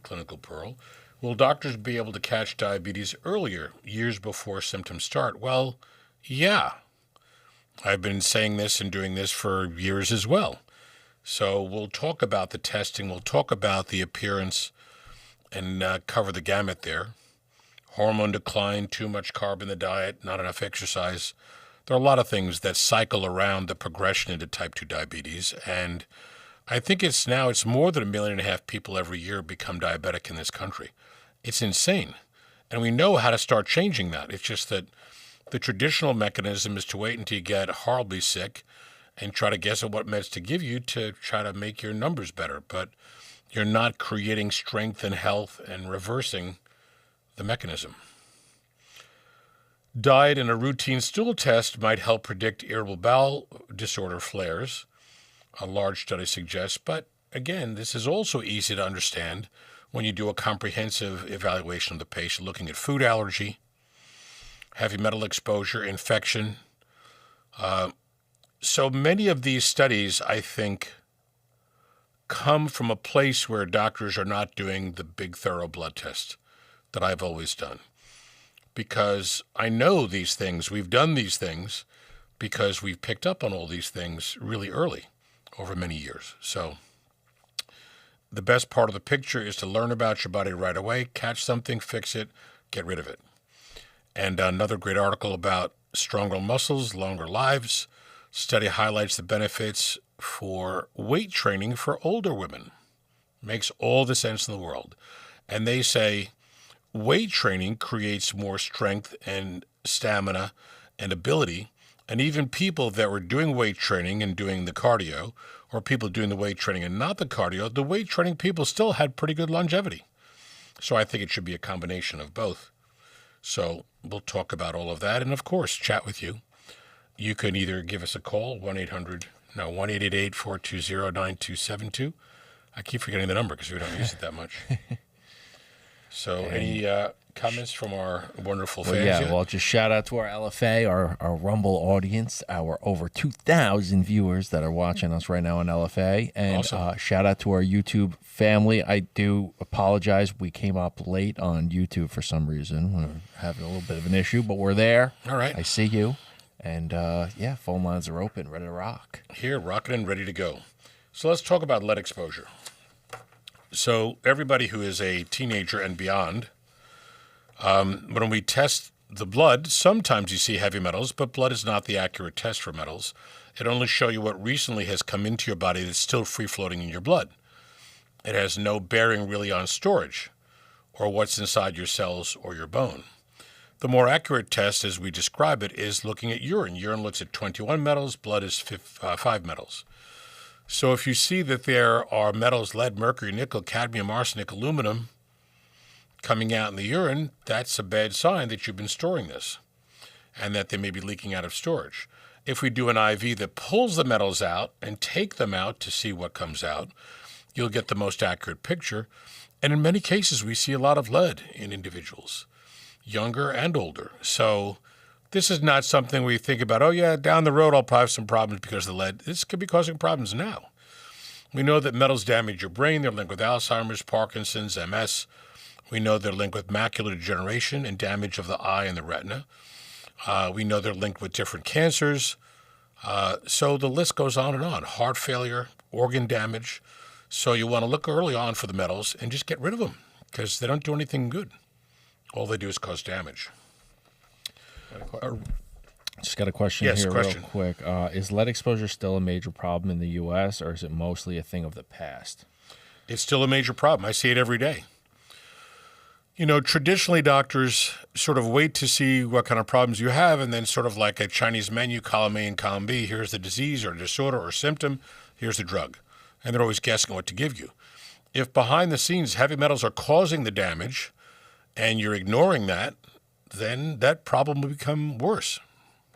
Clinical Pearl. Will doctors be able to catch diabetes earlier, years before symptoms start? Well, yeah. I've been saying this and doing this for years as well. So we'll talk about the testing, we'll talk about the appearance, and cover the gamut there. Hormone decline, too much carb in the diet, not enough exercise. There are a lot of things that cycle around the progression into type 2 diabetes. And I think it's more than 1.5 million people every year become diabetic in this country. It's insane. And we know how to start changing that. It's just that the traditional mechanism is to wait until you get horribly sick and try to guess at what meds to give you to try to make your numbers better. But you're not creating strength and health and reversing the mechanism. Diet and a routine stool test might help predict irritable bowel disorder flares, a large study suggests. But again, this is also easy to understand when you do a comprehensive evaluation of the patient, looking at food allergy, heavy metal exposure, infection. So many of these studies, I think, come from a place where doctors are not doing the big thorough blood test that I've always done. Because I know these things, we've done these things because we've picked up on all these things really early over many years. So the best part of the picture is to learn about your body right away, catch something, fix it, get rid of it. And another great article about stronger muscles, longer lives. Study highlights the benefits for weight training for older women. Makes all the sense in the world. And they say weight training creates more strength and stamina and ability. And even people that were doing weight training and doing the cardio, or people doing the weight training and not the cardio, the weight training people still had pretty good longevity. So I think it should be a combination of both. So we'll talk about all of that and, of course, chat with you. You can either give us a call, 1-888-420-9272. I keep forgetting the number because we don't use it that much. So any comments from our wonderful fans yet? Well, just shout out to our LFA, our Rumble audience, our over 2,000 viewers that are watching us right now on LFA. And awesome. Shout out to our YouTube family. I do apologize. We came up late on YouTube for some reason. We're having a little bit of an issue, but we're there. All right. I see you. And, phone lines are open, ready to rock. Here, rocking and ready to go. So let's talk about lead exposure. So everybody who is a teenager and beyond, when we test the blood, sometimes you see heavy metals, but blood is not the accurate test for metals. It only shows you what recently has come into your body that's still free-floating in your blood. It has no bearing really on storage or what's inside your cells or your bone. The more accurate test, as we describe it, is looking at urine. Urine looks at 21 metals, blood is 5 metals. So if you see that there are metals, lead, mercury, nickel, cadmium, arsenic, aluminum, coming out in the urine, that's a bad sign that you've been storing this and that they may be leaking out of storage. If we do an IV that pulls the metals out and take them out to see what comes out, you'll get the most accurate picture. And in many cases, we see a lot of lead in individuals, younger and older. So this is not something we think about, oh yeah, down the road I'll probably have some problems because of the lead. This could be causing problems now. We know that metals damage your brain. They're linked with Alzheimer's, Parkinson's, MS. We know they're linked with macular degeneration and damage of the eye and the retina. We know they're linked with different cancers. So the list goes on and on. Heart failure, organ damage. So you want to look early on for the metals and just get rid of them because they don't do anything good. All they do is cause damage. Just got a question real quick. Is lead exposure still a major problem in the U.S., or is it mostly a thing of the past? It's still a major problem. I see it every day. You know, traditionally doctors sort of wait to see what kind of problems you have and then sort of like a Chinese menu, column A and column B, here's the disease or disorder or symptom, here's the drug. And they're always guessing what to give you. If behind the scenes heavy metals are causing the damage and you're ignoring that, then that problem will become worse.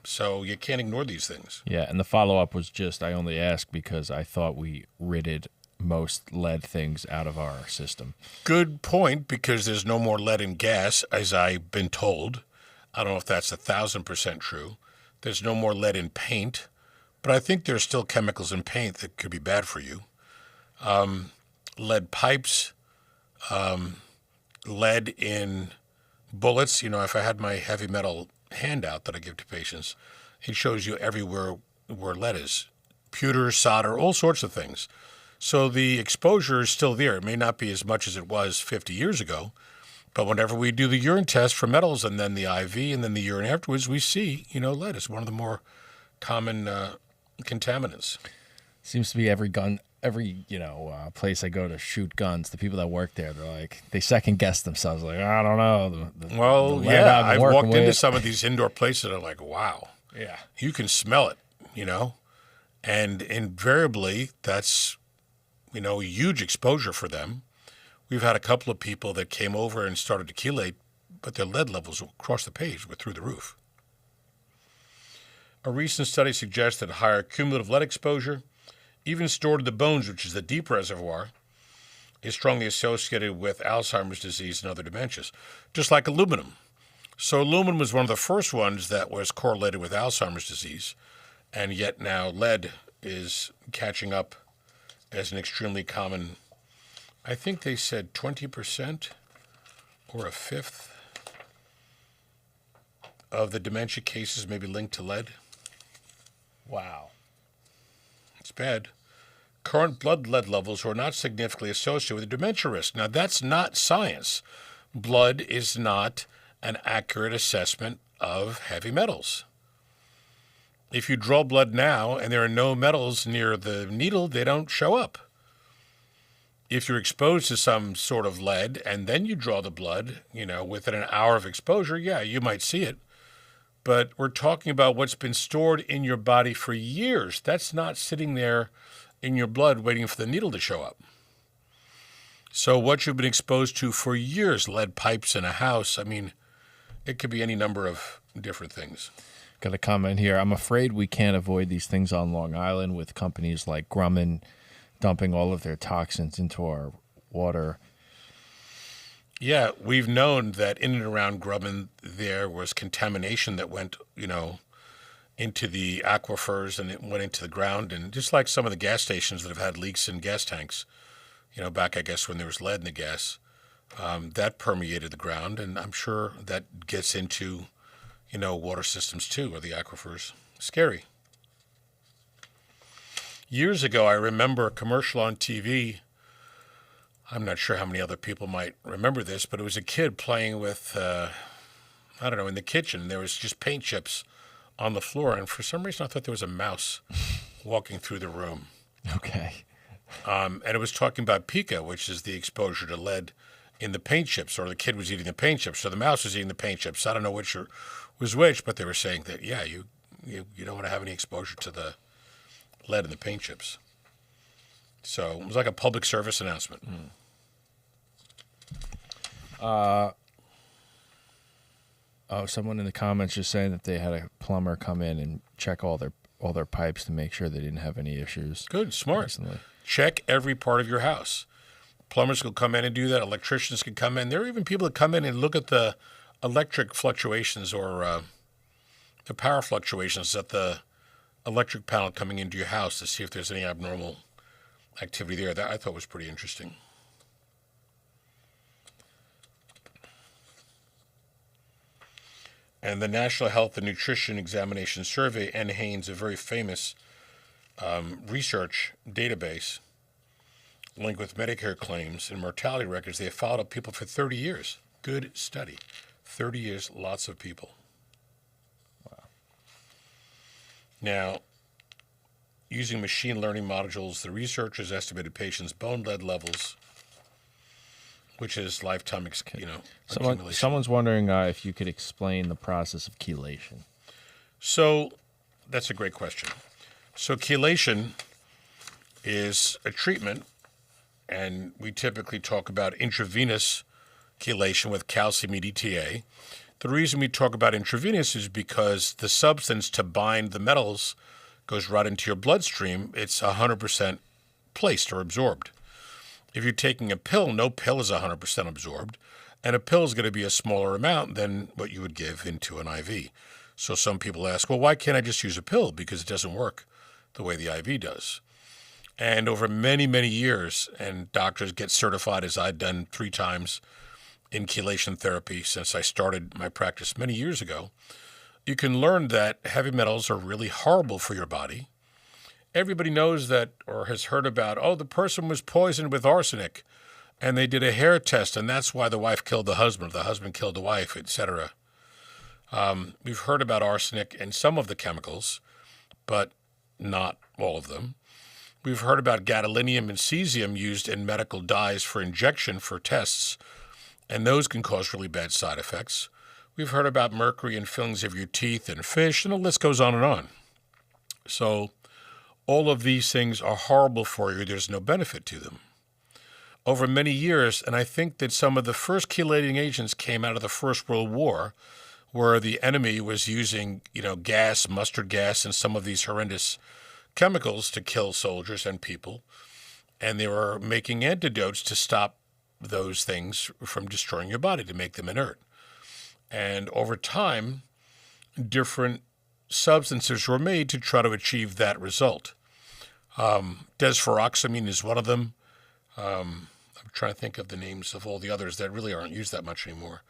So you can't ignore these things. Yeah, and the follow-up was just, I only asked because I thought we ridded most lead things out of our system. Good point, because there's no more lead in gas, as I've been told. I don't know if that's 1,000% true. There's no more lead in paint, but I think there's still chemicals in paint that could be bad for you. Lead pipes, lead in bullets. If I had my heavy metal handout that I give to patients, it shows you everywhere where lead is. Pewter, solder, all sorts of things. So the exposure is still there. It may not be as much as it was 50 years ago, but whenever we do the urine test for metals and then the IV and then the urine afterwards, we see, lead is one of the more common contaminants. Seems to be every place I go to shoot guns, the people that work there, they're like, they second guess themselves. Like, I don't know. I've walked into some of these indoor places and I'm like, wow. Yeah. You can smell it, and invariably that's, a huge exposure for them. We've had a couple of people that came over and started to chelate, but their lead levels across the page were through the roof. A recent study suggests that higher cumulative lead exposure, even stored in the bones, which is the deep reservoir, is strongly associated with Alzheimer's disease and other dementias, just like aluminum. So aluminum was one of the first ones that was correlated with Alzheimer's disease, and yet now lead is catching up as an extremely common, I think they said 20% or a fifth of the dementia cases may be linked to lead. Wow. It's bad. Current blood lead levels are not significantly associated with dementia risk. Now, that's not science. Blood is not an accurate assessment of heavy metals. If you draw blood now and there are no metals near the needle, they don't show up. If you're exposed to some sort of lead and then you draw the blood, within an hour of exposure, yeah, you might see it. But we're talking about what's been stored in your body for years. That's not sitting there in your blood waiting for the needle to show up. So what you've been exposed to for years, lead pipes in a house, it could be any number of different things. Got a comment here. I'm afraid we can't avoid these things on Long Island with companies like Grumman dumping all of their toxins into our water. Yeah, we've known that in and around Grumman there was contamination that went, into the aquifers and it went into the ground. And just like some of the gas stations that have had leaks in gas tanks, back, I guess, when there was lead in the gas, that permeated the ground. And I'm sure that gets into, water systems too, or the aquifers. Scary. Years ago, I remember a commercial on TV. I'm not sure how many other people might remember this, but it was a kid playing with, in the kitchen. There was just paint chips on the floor, and for some reason I thought there was a mouse walking through the room. Okay. And it was talking about pica, which is the exposure to lead in the paint chips, or the kid was eating the paint chips, so the mouse was eating the paint chips. I don't know which was which, but they were saying that, yeah, you don't want to have any exposure to the lead in the paint chips. So it was like a public service announcement. Someone in the comments just saying that they had a plumber come in and check all their pipes to make sure they didn't have any issues. Good, smart. Recently. Check every part of your house. Plumbers will come in and do that. Electricians can come in. There are even people that come in and look at the electric fluctuations or the power fluctuations at the electric panel coming into your house to see if there's any abnormal activity there. That I thought was pretty interesting. And the National Health and Nutrition Examination Survey, NHANES, a very famous research database linked with Medicare claims and mortality records. They have followed up people for 30 years. Good study. 30 years, lots of people. Wow. Now, using machine learning modules, the researchers estimated patients' bone lead levels, which is lifetime, accumulation. Someone's wondering if you could explain the process of chelation. So that's a great question. So chelation is a treatment, and we typically talk about intravenous chelation with calcium EDTA. The reason we talk about intravenous is because the substance to bind the metals goes right into your bloodstream. It's 100% placed or absorbed. If you're taking a pill, no pill is 100% absorbed, and a pill is going to be a smaller amount than what you would give into an IV. So some people ask, well, why can't I just use a pill? Because it doesn't work the way the IV does. And over many, many years, and doctors get certified, as I've done 3 times in chelation therapy since I started my practice many years ago, you can learn that heavy metals are really horrible for your body. Everybody knows that or has heard about, oh, the person was poisoned with arsenic and they did a hair test and that's why the wife killed the husband, the husband killed the wife, etc. We've heard about arsenic and some of the chemicals, but not all of them. We've heard about gadolinium and cesium used in medical dyes for injection for tests, and those can cause really bad side effects. We've heard about mercury in fillings of your teeth and fish, and the list goes on and on. So all of these things are horrible for you. There's no benefit to them. Over many years, and I think that some of the first chelating agents came out of the First World War, where the enemy was using, gas, mustard gas, and some of these horrendous chemicals to kill soldiers and people. And they were making antidotes to stop those things from destroying your body, to make them inert. And over time, different substances were made to try to achieve that result. Desferoxamine is one of them. I'm trying to think of the names of all the others that really aren't used that much anymore.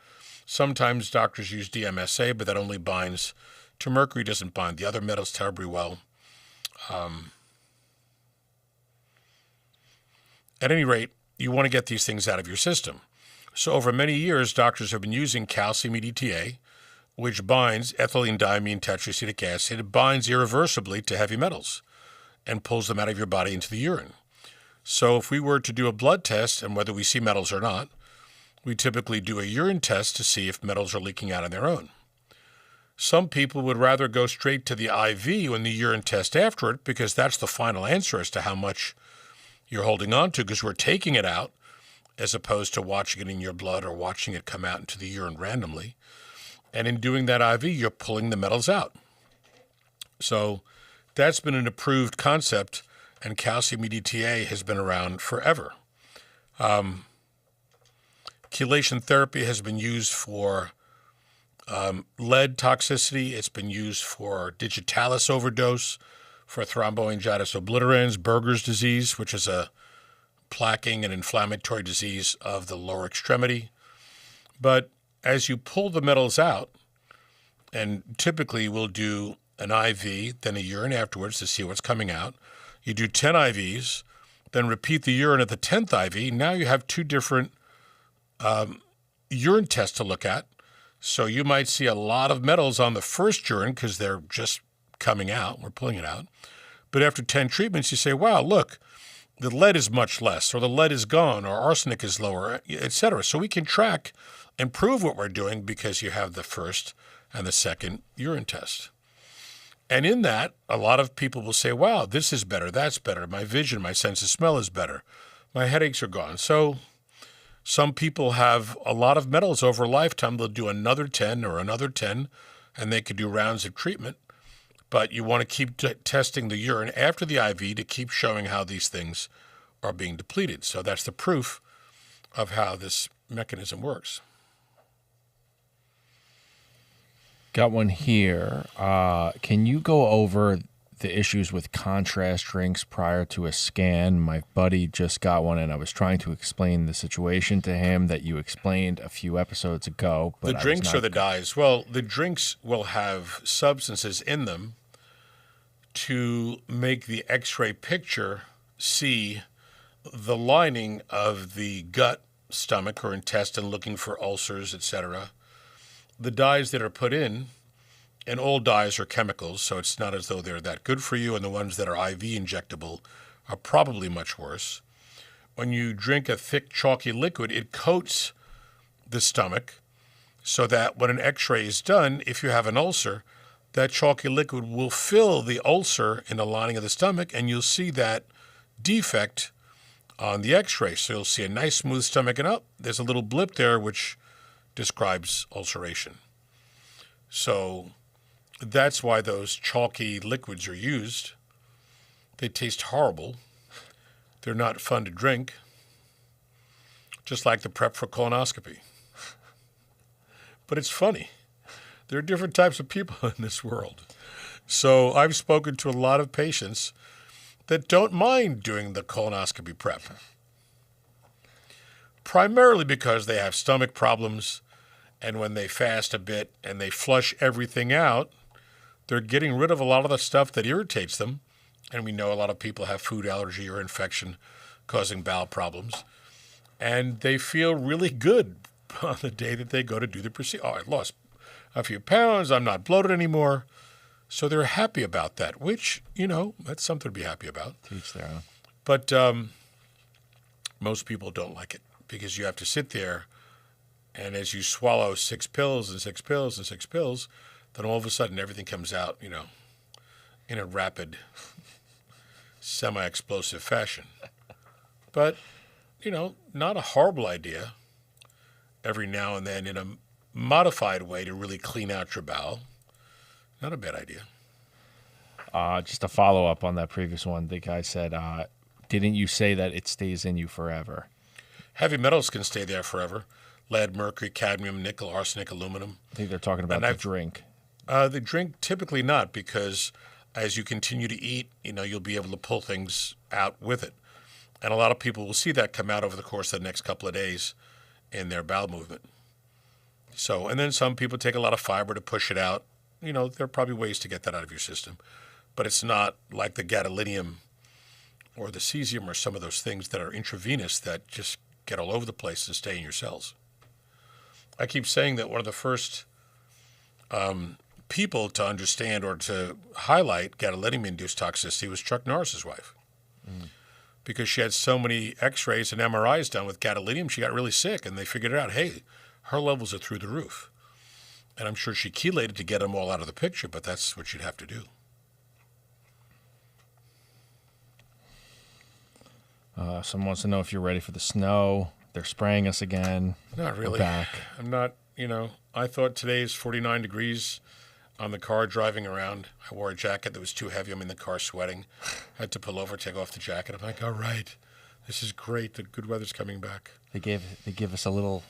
Sometimes doctors use DMSA, but that only binds to mercury, doesn't bind the other metals terribly well. At any rate, you want to get these things out of your system. So over many years, doctors have been using calcium EDTA, which binds ethylene diamine tetraacetic acid. It binds irreversibly to heavy metals and pulls them out of your body into the urine. So if we were to do a blood test, and whether we see metals or not, we typically do a urine test to see if metals are leaking out on their own. Some people would rather go straight to the IV when the urine test after it, because that's the final answer as to how much you're holding on to, because we're taking it out as opposed to watching it in your blood or watching it come out into the urine randomly. And in doing that IV, you're pulling the metals out. So that's been an approved concept, and calcium EDTA has been around forever. Chelation therapy has been used for lead toxicity. It's been used for digitalis overdose, for thromboangiitis obliterans, Berger's disease, which is a plaquing and inflammatory disease of the lower extremity. But as you pull the metals out, and typically we'll do an IV, then a urine afterwards to see what's coming out. You do 10 IVs, then repeat the urine at the 10th IV. Now you have 2 different urine tests to look at. So you might see a lot of metals on the first urine because they're just coming out. We're pulling it out. But after 10 treatments, you say, wow, look, the lead is much less, or the lead is gone, or arsenic is lower, etc. So we can track and prove what we're doing because you have the first and the second urine test. And in that, a lot of people will say, wow, this is better, that's better. My vision, my sense of smell is better. My headaches are gone. So some people have a lot of metals over a lifetime. They'll do another 10 or another 10, and they could do rounds of treatment. But you want to keep testing the urine after the IV to keep showing how these things are being depleted. So that's the proof of how this mechanism works. Got one here. Can you go over the issues with contrast drinks prior to a scan? My buddy just got one, and I was trying to explain the situation to him that you explained a few episodes ago. But the drinks or the dyes? Well, the drinks will have substances in them to make the X-ray picture see the lining of the gut, stomach, or intestine, looking for ulcers, etc. The dyes that are put in, and all dyes are chemicals, so it's not as though they're that good for you, and the ones that are IV injectable are probably much worse. When you drink a thick, chalky liquid, it coats the stomach so that when an X-ray is done, if you have an ulcer, that chalky liquid will fill the ulcer in the lining of the stomach, and you'll see that defect on the X-ray. So you'll see a nice, smooth stomach, and there's a little blip there which describes ulceration. So that's why those chalky liquids are used. They taste horrible. They're not fun to drink, just like the prep for colonoscopy. But it's funny. There are different types of people in this world. So I've spoken to a lot of patients that don't mind doing the colonoscopy prep. Primarily because they have stomach problems, and when they fast a bit and they flush everything out, they're getting rid of a lot of the stuff that irritates them. And we know a lot of people have food allergy or infection causing bowel problems. And they feel really good on the day that they go to do the procedure. Oh, I lost a few pounds. I'm not bloated anymore. So they're happy about that, which, that's something to be happy about. Teach their own. But most people don't like it because you have to sit there, and as you swallow 6 pills and 6 pills and 6 pills, then all of a sudden everything comes out, in a rapid, semi-explosive fashion. But, not a horrible idea every now and then in a modified way to really clean out your bowel. Not a bad idea. Just a follow-up on that previous one. The guy said, didn't you say that it stays in you forever? Heavy metals can stay there forever. Lead, mercury, cadmium, nickel, arsenic, aluminum. I think they're talking about the drink. The drink, typically not, because as you continue to eat, you'll be able to pull things out with it. And a lot of people will see that come out over the course of the next couple of days in their bowel movement. So, and then some people take a lot of fiber to push it out. There are probably ways to get that out of your system. But it's not like the gadolinium or the cesium or some of those things that are intravenous that just get all over the place and stay in your cells. I keep saying that one of the first people to understand or to highlight gadolinium-induced toxicity was Chuck Norris's wife. Because she had so many x-rays and MRIs done with gadolinium, she got really sick, and they figured out, hey, her levels are through the roof. And I'm sure she chelated to get them all out of the picture, but that's what she'd have to do. Someone wants to know if you're ready for the snow. They're spraying us again. Not really. We're back. I'm not, I thought today is 49 degrees on the car driving around. I wore a jacket that was too heavy. I'm in the car sweating. I had to pull over, take off the jacket. I'm like, all right, this is great. The good weather's coming back. They give us just a little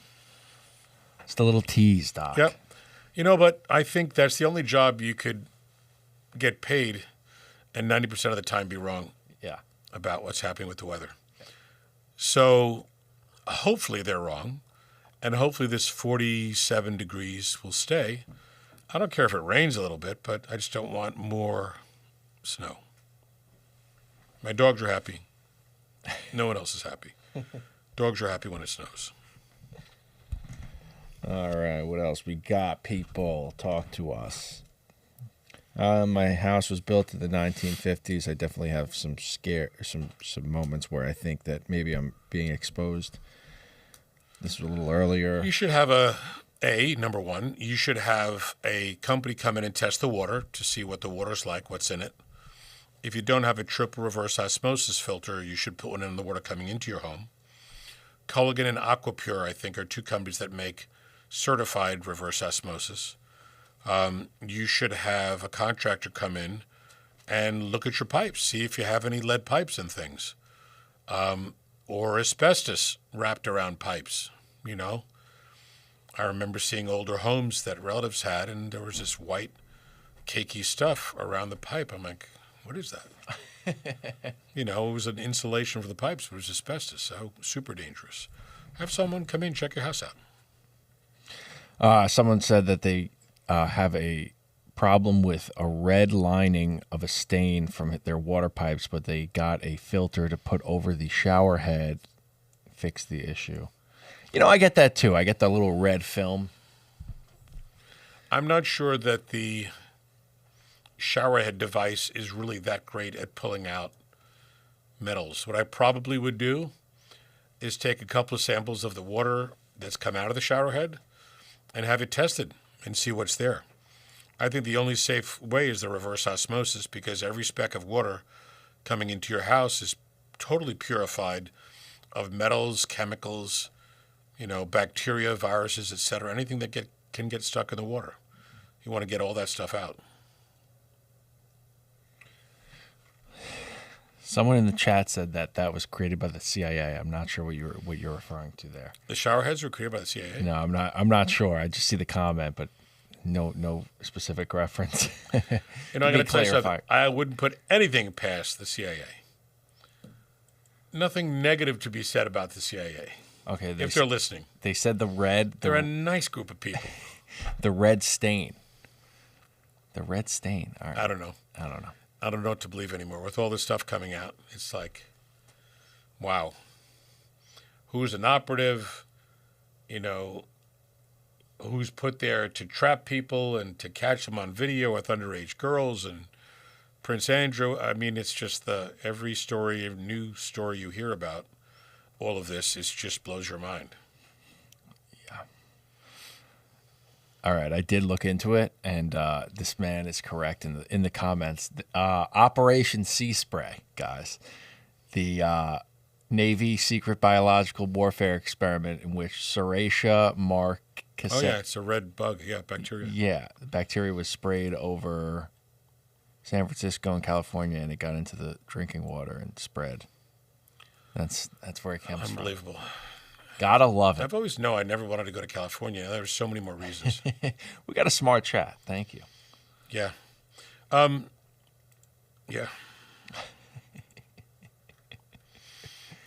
tease, Doc. Yep. But I think that's the only job you could get paid and 90% of the time be wrong. Yeah. About what's happening with the weather. So hopefully they're wrong, and hopefully this 47 degrees will stay. I don't care if it rains a little bit, but I just don't want more snow. My dogs are happy. No one else is happy. Dogs are happy when it snows. All right, what else we got? People, talk to us. My house was built in the 1950s. I definitely have some moments where I think that maybe I'm being exposed. This was a little earlier. You should have number one, you should have a company come in and test the water to see what the water's like, what's in it. If you don't have a triple reverse osmosis filter, you should put one in the water coming into your home. Culligan and Aquapure, I think, are two companies that make certified reverse osmosis. You should have a contractor come in and look at your pipes, see if you have any lead pipes and things, or asbestos wrapped around pipes. I remember seeing older homes that relatives had, and there was this white, cakey stuff around the pipe. I'm like, what is that? It was an insulation for the pipes, but it was asbestos, so super dangerous. Have someone come in, check your house out. Someone said that they have a problem with a red lining of a stain from their water pipes, but they got a filter to put over the shower head, fix the issue. I get that too. I get the little red film. I'm not sure that the shower head device is really that great at pulling out metals. What I probably would do is take a couple of samples of the water that's come out of the shower head and have it tested and see what's there. I think the only safe way is the reverse osmosis, because every speck of water coming into your house is totally purified of metals, chemicals, bacteria, viruses, etc., anything that can get stuck in the water. You want to get all that stuff out. Someone in the chat said that was created by the CIA. I'm not sure what you're referring to there. The shower heads were created by the CIA? No, I'm not sure. I just see the comment, but no specific reference. I got to tell you something. I wouldn't put anything past the CIA. nothing negative to be said about the CIA. Okay, If they're listening. They said the red. They're a nice group of people. The red stain. The red stain. All right. I don't know. I don't know. I don't know what to believe anymore. With all this stuff coming out, it's like, wow. Who's an operative? You know, who's put there to trap people and to catch them on video with underage girls and Prince Andrew? I mean, it's just every story, every new story you hear about all of this, it just blows your mind. Yeah. All right, I did look into it, and this man is correct in the comments. Operation Sea Spray, guys, the Navy secret biological warfare experiment in which Serratia marcescens. Oh yeah, it's a red bug. Yeah, bacteria. Yeah, the bacteria was sprayed over San Francisco and California, and it got into the drinking water and spread. That's where it comes from. Unbelievable. Gotta love it. I've always known I never wanted to go to California. There's so many more reasons. We got a smart chat. Thank you. Yeah. Yeah.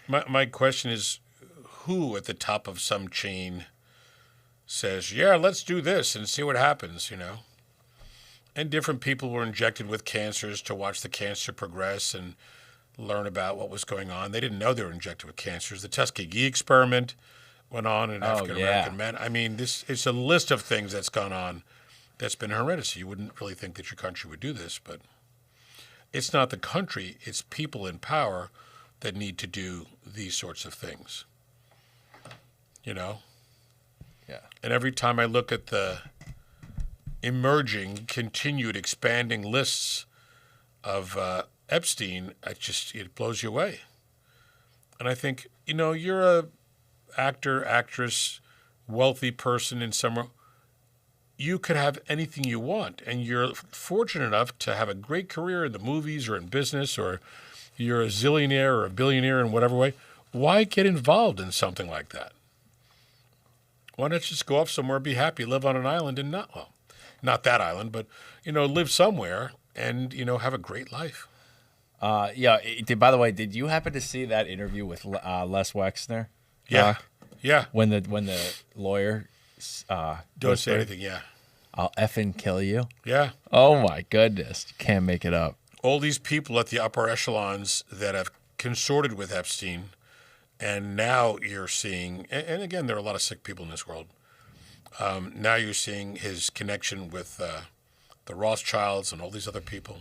My question is, who at the top of some chain says, yeah, let's do this and see what happens, you know? And different people were injected with cancers to watch the cancer progress and learn about what was going on. They didn't know they were injected with cancers. The Tuskegee experiment went on in African-American men. I mean, it's a list of things that's gone on that's been horrendous. You wouldn't really think that your country would do this, but it's not the country, it's people in power that need to do these sorts of things. You know? Yeah. And every time I look at the emerging, continued, expanding lists of Epstein, it blows you away. And I think, you know, you're a actor, actress, wealthy person in somewhere. You could have anything you want, and you're fortunate enough to have a great career in the movies or in business, or you're a zillionaire or a billionaire in whatever way. Why get involved in something like that? Why not just go off somewhere, be happy, live on an island, and not that island, but, you know, live somewhere and, you know, have a great life. Yeah. By the way, did you happen to see that interview with Les Wexner? Yeah. Yeah. When the lawyer Don't say anything. Yeah. I'll effing kill you. Yeah. Oh my goodness, you can't make it up. All these people at the upper echelons that have consorted with Epstein, and now you're seeing, and again, there are a lot of sick people in this world. Now you're seeing his connection with the Rothschilds and all these other people.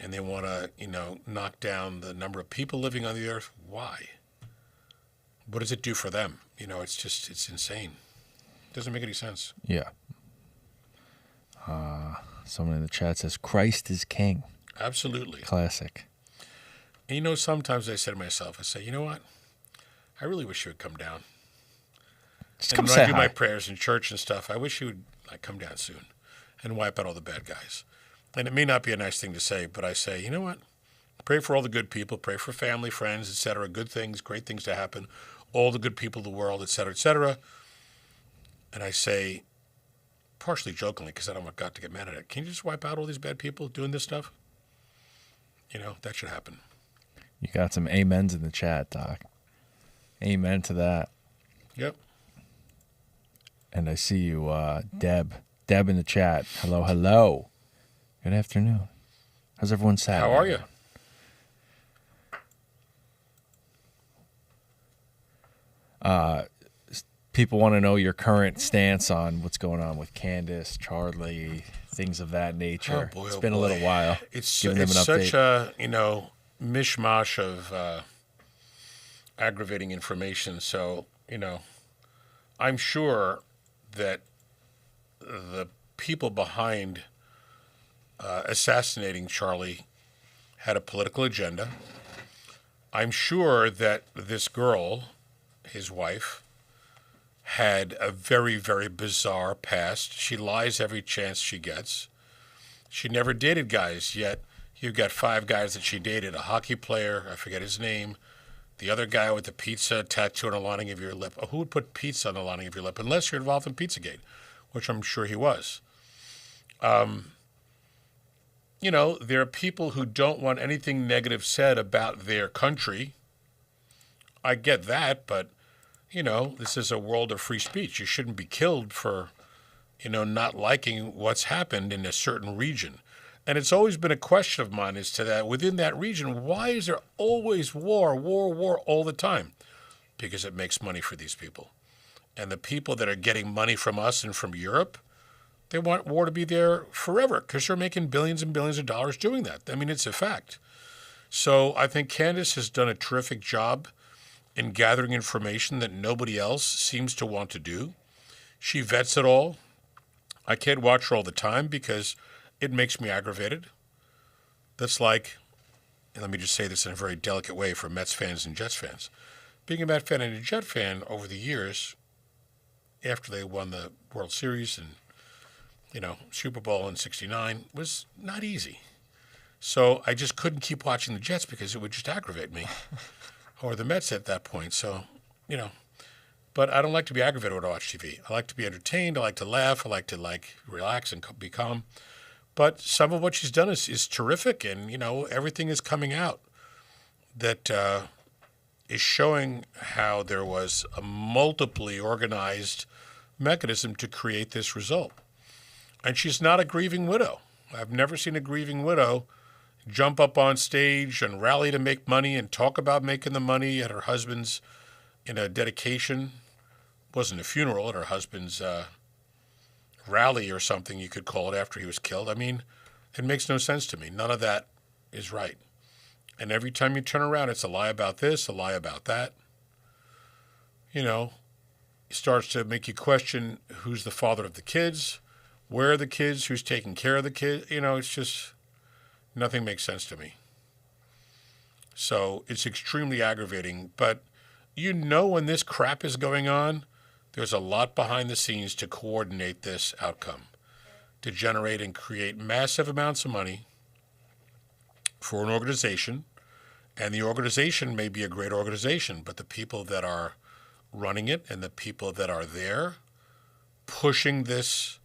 And they want to, you know, knock down the number of people living on the earth. Why? What does it do for them? You know, it's insane. It doesn't make any sense. Yeah. Someone in the chat says, Christ is king. Absolutely. Classic. And, you know, sometimes I say to myself, you know what? I really wish you would come down. Just and come when say I do hi. my prayers in church and stuff, I wish you would come down soon and wipe out all the bad guys. And it may not be a nice thing to say, but I say, you know what? Pray for all the good people. Pray for family, friends, etc. Good things, great things to happen. All the good people of the world, etc., etc. And I say, partially jokingly, because I don't want God to get mad at it, can you just wipe out all these bad people doing this stuff? You know, that should happen. You got some amens in the chat, Doc. Amen to that. Yep. And I see you, Deb. Deb in the chat. Hello, hello. Good afternoon. How's everyone Saturday? How are you? People want to know your current stance on what's going on with Candace, Charlie, things of that nature. Oh boy, it's been a little while. It's Giving them an update. such a, you know, mishmash of aggravating information. So, you know, I'm sure that the people behind assassinating Charlie had a political agenda. I'm sure that this girl, his wife, had a very, very bizarre past. She lies every chance she gets. She never dated guys, yet you've got 5 guys that she dated. A hockey player, I forget his name. The other guy with the pizza tattoo on the lining of your lip. Who would put pizza on the lining of your lip? Unless you're involved in Pizzagate, which I'm sure he was. You there are people who don't want anything negative said about their country. I get that, but, this is a world of free speech. You shouldn't be killed for, not liking what's happened in a certain region. And it's always been a question of mine as to that. Within that region, why is there always war all the time? Because it makes money for these people. And the people that are getting money from us and from Europe, they want war to be there forever because they're making billions and billions of dollars doing that. I mean, it's a fact. So I think Candace has done a terrific job in gathering information that nobody else seems to want to do. She vets it all. I can't watch her all the time because it makes me aggravated. That's like, and let me just say this in a very delicate way for Mets fans and Jets fans. Being a Met fan and a Jet fan over the years, after they won the World Series and, Super Bowl in '69, was not easy. So I just couldn't keep watching the Jets because it would just aggravate me. Or the Mets at that point. So, but I don't like to be aggravated when I watch TV. I like to be entertained. I like to laugh. I like to relax and be calm. But some of what she's done is terrific. And, everything is coming out that is showing how there was a multiply organized mechanism to create this result. And she's not a grieving widow. I've never seen a grieving widow jump up on stage and rally to make money and talk about making the money at her husband's, dedication. It wasn't a funeral, at her husband's rally or something you could call it after he was killed. I mean, it makes no sense to me. None of that is right. And every time you turn around, it's a lie about this, a lie about that. It starts to make you question who's the father of the kids, where are the kids, who's taking care of the kids. It's just, nothing makes sense to me. So it's extremely aggravating. But when this crap is going on, there's a lot behind the scenes to coordinate this outcome, to generate and create massive amounts of money for an organization. And the organization may be a great organization, but the people that are running it and the people that are there pushing this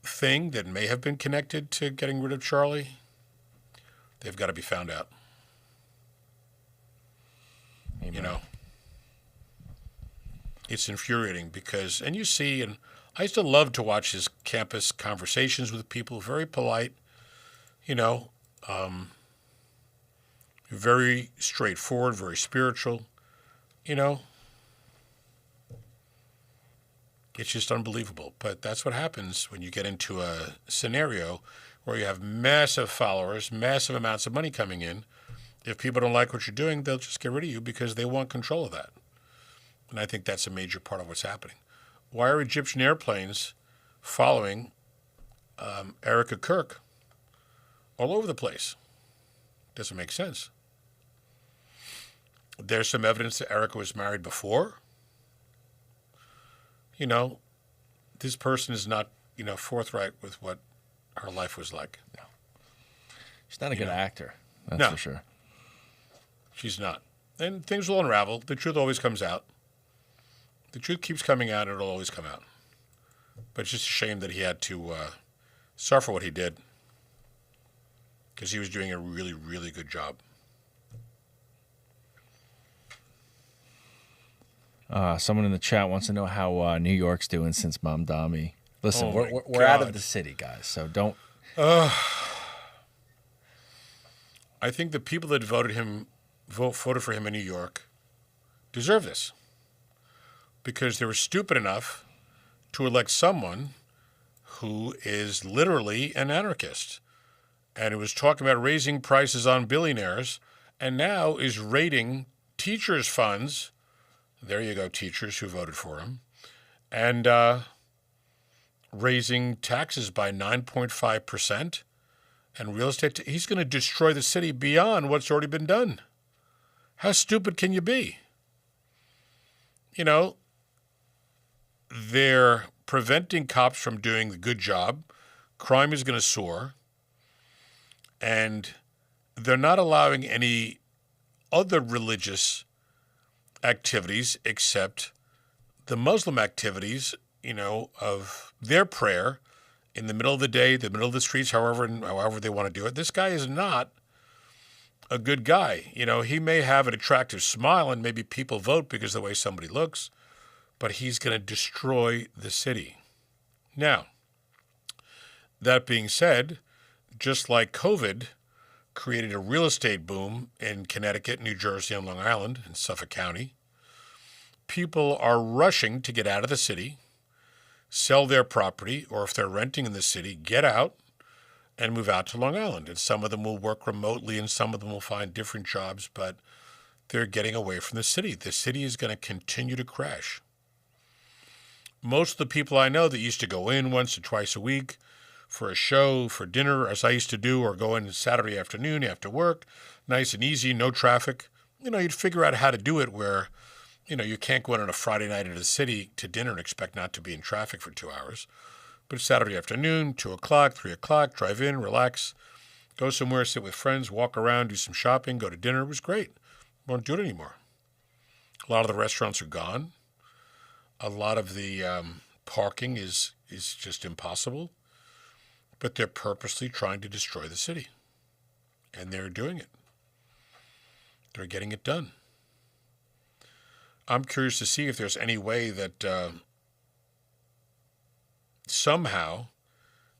thing that may have been connected to getting rid of Charlie, they've got to be found out. Amen. It's infuriating because, and you see, and I used to love to watch his campus conversations with people, very polite, very straightforward, very spiritual, It's just unbelievable. But that's what happens when you get into a scenario where you have massive followers, massive amounts of money coming in. If people don't like what you're doing, they'll just get rid of you because they want control of that. And I think that's a major part of what's happening. Why are Egyptian airplanes following Erica Kirk all over the place? Doesn't make sense. There's some evidence that Erica was married before. This person is not, forthright with what her life was like. No. She's not a good actor. That's for sure. She's not. And things will unravel. The truth always comes out. The truth keeps coming out, and it'll always come out. But it's just a shame that he had to suffer what he did because he was doing a really, really good job. Someone in the chat wants to know how New York's doing since Mamdani. Listen, Oh we're out of the city, guys, so don't. I think the people that voted for him in New York deserve this because they were stupid enough to elect someone who is literally an anarchist and who was talking about raising prices on billionaires and now is raiding teachers' funds. There you go, teachers who voted for him. And raising taxes by 9.5% and real estate. He's going to destroy the city beyond what's already been done. How stupid can you be? They're preventing cops from doing the good job. Crime is going to soar. And they're not allowing any other religious activities except the Muslim activities, of their prayer in the middle of the day, the middle of the streets, however they want to do it. This guy is not a good guy. You know, he may have an attractive smile and maybe people vote because of the way somebody looks, but he's going to destroy the city. Now, that being said, just like COVID created a real estate boom in Connecticut, New Jersey, and Long Island, and Suffolk County, people are rushing to get out of the city, sell their property, or if they're renting in the city, get out and move out to Long Island. And some of them will work remotely and some of them will find different jobs, but they're getting away from the city. The city is going to continue to crash. Most of the people I know that used to go in once or twice a week for a show, for dinner, as I used to do, or go in Saturday afternoon after work, nice and easy, no traffic. You know, you'd figure out how to do it where, you know, you can't go in on a Friday night into the city to dinner and expect not to be in traffic for 2 hours. But Saturday afternoon, 2 o'clock, 3 o'clock, drive in, relax, go somewhere, sit with friends, walk around, do some shopping, go to dinner. It was great. Won't do it anymore. A lot of the restaurants are gone. A lot of the parking is just impossible. But they're purposely trying to destroy the city. And they're doing it. They're getting it done. I'm curious to see if there's any way that somehow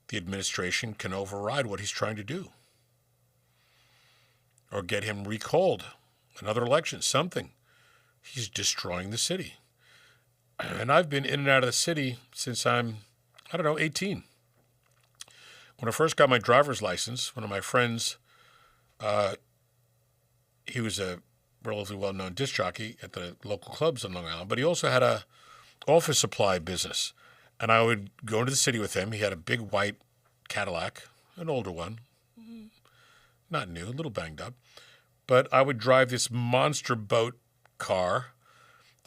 the administration can override what he's trying to do. Or get him recalled. Another election, something. He's destroying the city. And I've been in and out of the city since I'm, 18. When I first got my driver's license, one of my friends, he was a relatively well-known disc jockey at the local clubs in Long Island, but he also had a office supply business. And I would go into the city with him. He had a big white Cadillac, an older one, not new, a little banged up. But I would drive this monster boat car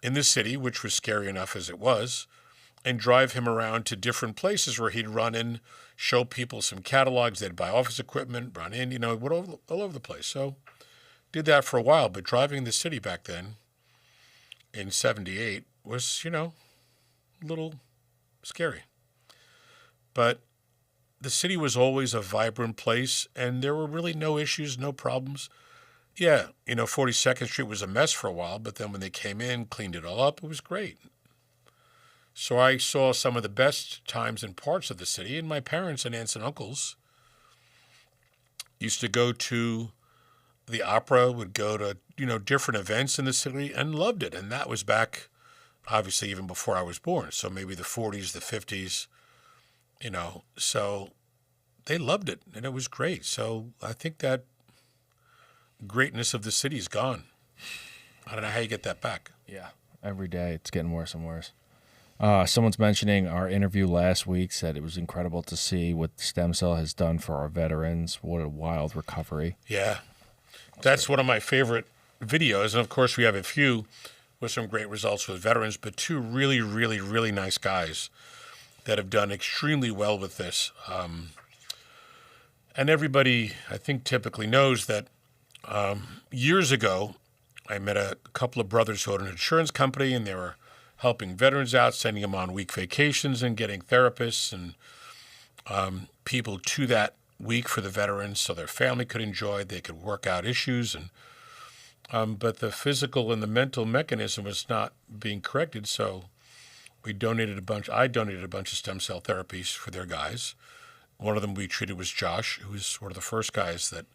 in the city, which was scary enough as it was, and drive him around to different places where he'd run in, show people some catalogs, they'd buy office equipment, run in, all over the place. So did that for a while, but driving the city back then in 78 was, a little scary. But the city was always a vibrant place, and there were really no issues, no problems. Yeah, 42nd Street was a mess for a while, but then when they came in, cleaned it all up, it was great. So I saw some of the best times and parts of the city, and my parents and aunts and uncles used to go to the opera, would go to, different events in the city and loved it. And that was back, obviously, even before I was born. So maybe the 40s, the 50s, so they loved it and it was great. So I think that greatness of the city is gone. I don't know how you get that back. Yeah, every day it's getting worse and worse. Someone's mentioning our interview last week, said it was incredible to see what stem cell has done for our veterans. What a wild recovery. Yeah, that's one of my favorite videos. And of course, we have a few with some great results with veterans, but two really, really, really nice guys that have done extremely well with this. And everybody, I think, typically knows that years ago, I met a couple of brothers who had an insurance company, and they were helping veterans out, sending them on week vacations and getting therapists and people to that week for the veterans so their family could enjoy, they could work out issues. But the physical and the mental mechanism was not being corrected, so I donated a bunch of stem cell therapies for their guys. One of them we treated was Josh, who was one of the first guys that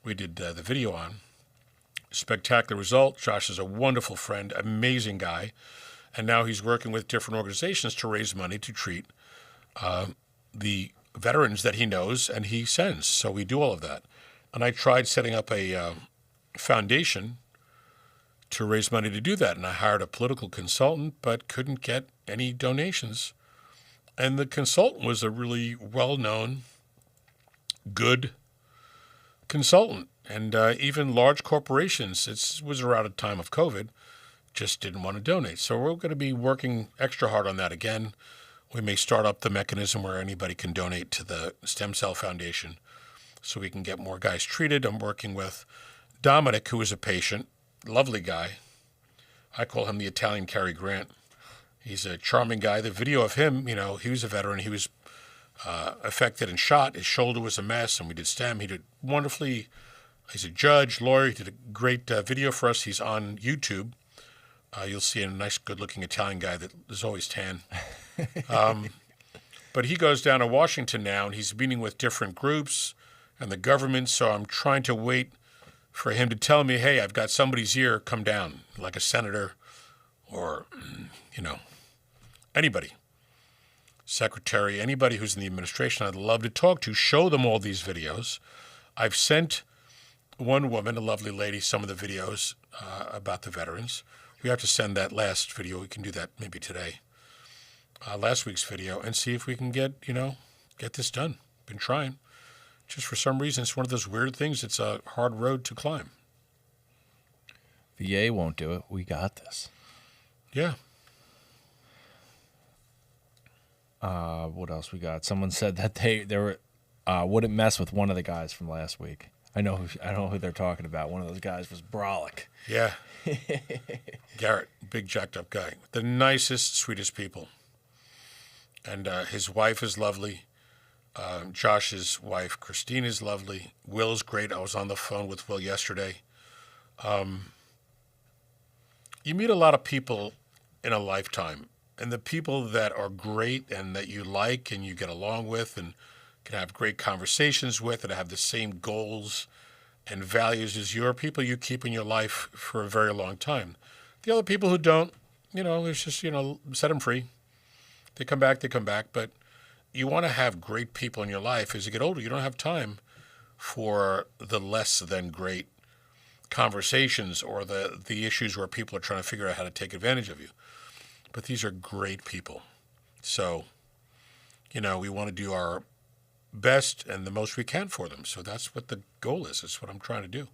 we did the video on. Spectacular result. Josh is a wonderful friend, amazing guy. And now he's working with different organizations to raise money to treat the veterans that he knows and he sends. So we do all of that. And I tried setting up a foundation to raise money to do that. And I hired a political consultant, but couldn't get any donations. And the consultant was a really well-known, good consultant. And even large corporations, it was around a time of COVID, just didn't want to donate. So we're going to be working extra hard on that again. We may start up the mechanism where anybody can donate to the Stem Cell Foundation so we can get more guys treated. I'm working with Dominic, who is a patient, lovely guy. I call him the Italian Cary Grant. He's a charming guy. The video of him, he was a veteran. He was affected and shot. His shoulder was a mess, and we did STEM. He did wonderfully. He's a judge, lawyer. He did a great video for us. He's on YouTube. You'll see a nice, good-looking Italian guy that is always tan. But he goes down to Washington now, and he's meeting with different groups and the government. So I'm trying to wait for him to tell me, hey, I've got somebody's ear, come down, like a senator or, anybody, secretary, anybody who's in the administration I'd love to talk to, show them all these videos. I've sent one woman, a lovely lady, some of the videos about the veterans. We have to send that last video. We can do that maybe today. Last week's video, and see if we can get this done. Been trying. Just for some reason, it's one of those weird things. It's a hard road to climb. VA won't do it. We got this. Yeah. What else we got? Someone said that they were wouldn't mess with one of the guys from last week. I know who they're talking about. One of those guys was Brolic. Yeah. Garrett, big jacked up guy. The nicest, sweetest people. And his wife is lovely. Josh's wife, Christine, is lovely. Will's great. I was on the phone with Will yesterday. You meet a lot of people in a lifetime. And the people that are great and that you like and you get along with and can have great conversations with and have the same goals and values as you are people you keep in your life for a very long time. The other people who don't, it's just, set them free. They come back, but you want to have great people in your life. As you get older, you don't have time for the less than great conversations or the issues where people are trying to figure out how to take advantage of you. But these are great people. So, we want to do our best and the most we can for them. So that's what the goal is. That's what I'm trying to do.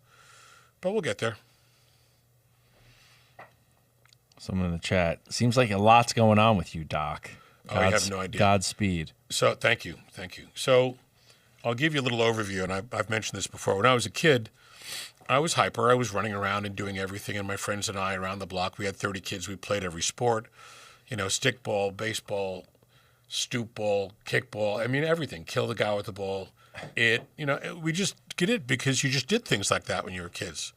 But we'll get there. Someone in the chat. Seems like a lot's going on with you, Doc. I have no idea. Godspeed. So thank you. So I'll give you a little overview, and I've mentioned this before. When I was a kid, I was hyper. I was running around and doing everything, and my friends and I around the block, we had 30 kids. We played every sport, stickball, baseball, stoop ball, kickball. I mean, everything. Kill the guy with the ball. We just did it because you just did things like that when you were kids.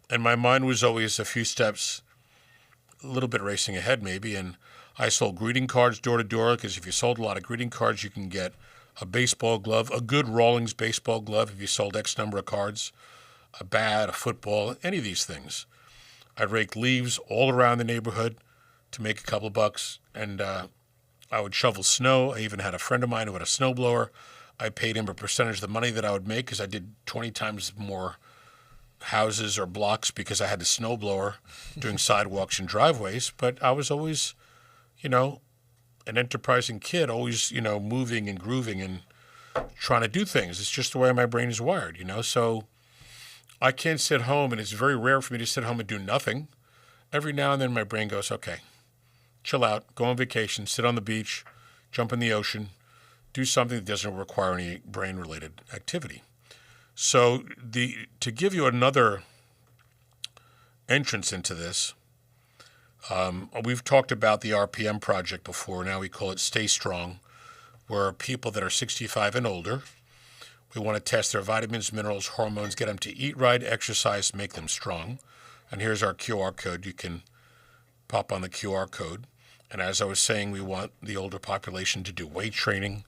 And my mind was always a few steps, a little bit racing ahead maybe, and I sold greeting cards door to door because if you sold a lot of greeting cards, you can get a baseball glove, a good Rawlings baseball glove if you sold X number of cards, a bat, a football, any of these things. I raked leaves all around the neighborhood to make a couple of bucks, and I would shovel snow. I even had a friend of mine who had a snowblower. I paid him a percentage of the money that I would make because I did 20 times more houses or blocks because I had the snowblower doing sidewalks and driveways. But I was always, an enterprising kid, always, moving and grooving and trying to do things. It's just the way my brain is wired, So I can't sit home, and it's very rare for me to sit home and do nothing. Every now and then my brain goes, okay, chill out, go on vacation, sit on the beach, jump in the ocean, do something that doesn't require any brain-related activity. So to give you another entrance into this, we've talked about the RPM project before. Now we call it Stay Strong, where people that are 65 and older, we want to test their vitamins, minerals, hormones, get them to eat right, exercise, make them strong. And here's our QR code. You can pop on the QR code. And as I was saying, we want the older population to do weight training.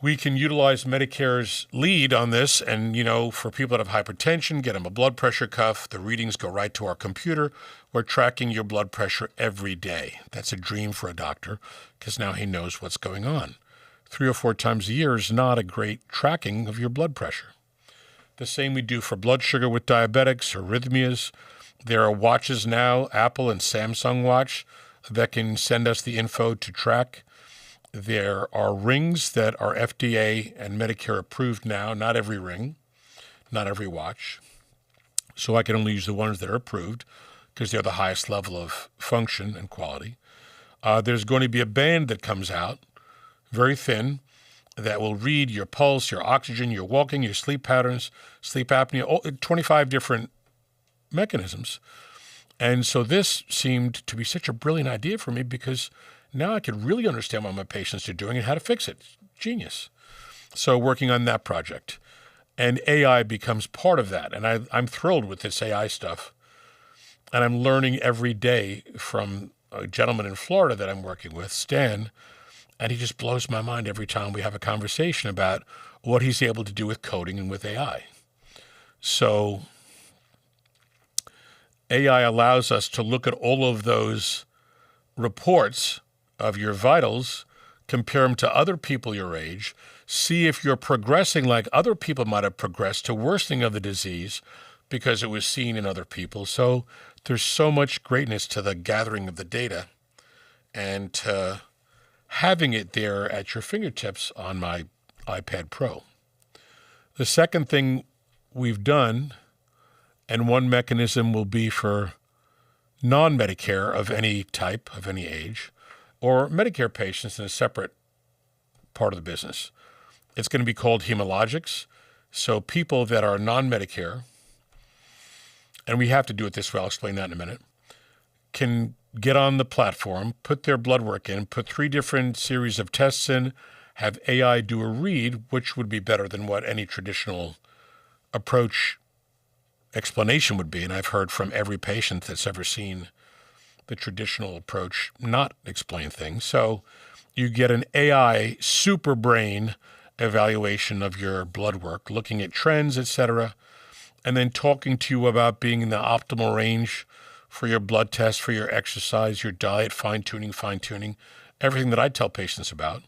We can utilize Medicare's lead on this. And, for people that have hypertension, get them a blood pressure cuff. The readings go right to our computer. We're tracking your blood pressure every day. That's a dream for a doctor because now he knows what's going on. 3 or 4 times a year is not a great tracking of your blood pressure. The same we do for blood sugar with diabetics, arrhythmias. There are watches now, Apple and Samsung Watch, that can send us the info to track. There are rings that are FDA and Medicare approved now, not every ring, not every watch. So I can only use the ones that are approved because they're the highest level of function and quality. There's going to be a band that comes out, very thin, that will read your pulse, your oxygen, your walking, your sleep patterns, sleep apnea, 25 different mechanisms. And so this seemed to be such a brilliant idea for me because now I could really understand what my patients are doing and how to fix it. genius. So working on that project. And AI becomes part of that. And I'm thrilled with this AI stuff. And I'm learning every day from a gentleman in Florida that I'm working with, Stan, and he just blows my mind every time we have a conversation about what he's able to do with coding and with AI. So AI allows us to look at all of those reports of your vitals, compare them to other people your age, see if you're progressing like other people might have progressed to worsening of the disease because it was seen in other people. So there's so much greatness to the gathering of the data and to having it there at your fingertips on my iPad Pro. The second thing we've done, and one mechanism will be for non-Medicare of any type, of any age, or Medicare patients in a separate part of the business. It's going to be called Hemologics. So people that are non-Medicare, and we have to do it this way, I'll explain that in a minute, can get on the platform, put their blood work in, put 3 different series of tests in, have AI do a read, which would be better than what any traditional approach explanation would be. And I've heard from every patient that's ever seen the traditional approach not explain things. So you get an AI super brain evaluation of your blood work, looking at trends, etc., and then talking to you about being in the optimal range for your blood test, for your exercise, your diet, fine-tuning, everything that I tell patients about.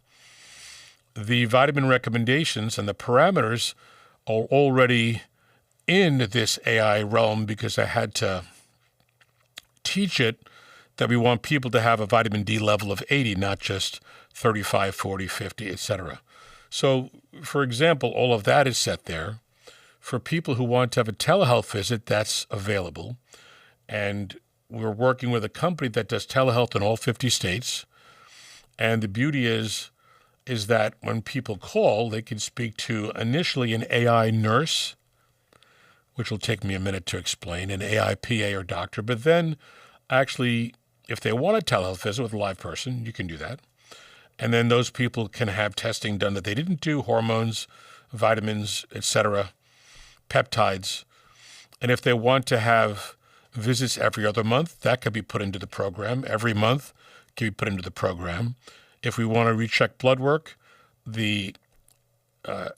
The vitamin recommendations and the parameters are already in this AI realm because I had to teach it that we want people to have a vitamin D level of 80, not just 35, 40, 50, etc. So, for example, all of that is set there. For people who want to have a telehealth visit, that's available. And we're working with a company that does telehealth in all 50 states. And the beauty is that when people call, they can speak to initially an AI nurse, which will take me a minute to explain, an AI PA or doctor. But then actually, if they want a telehealth visit with a live person, you can do that. And then those people can have testing done that they didn't do, hormones, vitamins, etc., peptides. And if they want to have visits every other month, that could be put into the program. Every month can be put into the program. If we want to recheck blood work, the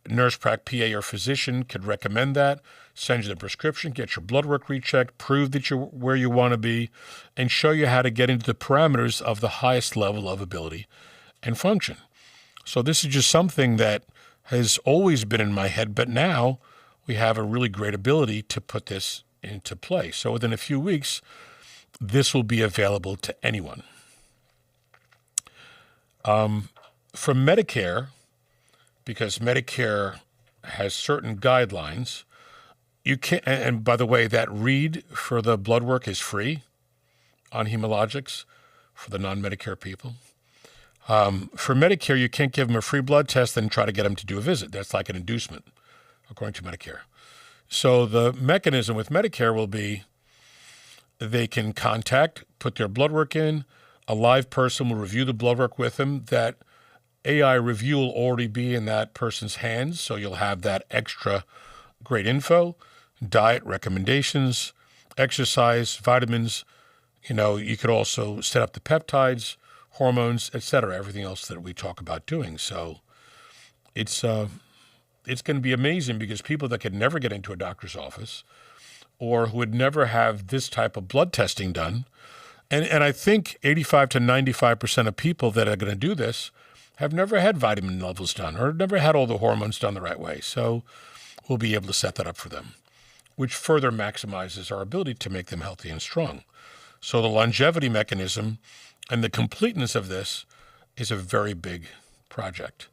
nurse prac PA or physician could recommend that, send you the prescription, get your blood work rechecked, prove that you're where you want to be, and show you how to get into the parameters of the highest level of ability and function. So this is just something that has always been in my head, but now we have a really great ability to put this into play. So within a few weeks, this will be available to anyone. For Medicare, because Medicare has certain guidelines, you can, and by the way, that read for the blood work is free on Hemologics for the non-Medicare people. For Medicare, you can't give them a free blood test and try to get them to do a visit. That's like an inducement, according to Medicare. So the mechanism with Medicare will be they can contact, put their blood work in, a live person will review the blood work with them. That AI review will already be in that person's hands, so you'll have that extra great info, diet recommendations, exercise, vitamins. You could also set up the peptides, hormones, etc., everything else that we talk about doing. So it's going to be amazing because people that could never get into a doctor's office or who would never have this type of blood testing done, and I think 85 to 95% of people that are going to do this have never had vitamin levels done or never had all the hormones done the right way. So we'll be able to set that up for them, which further maximizes our ability to make them healthy and strong. So the longevity mechanism and the completeness of this is a very big project.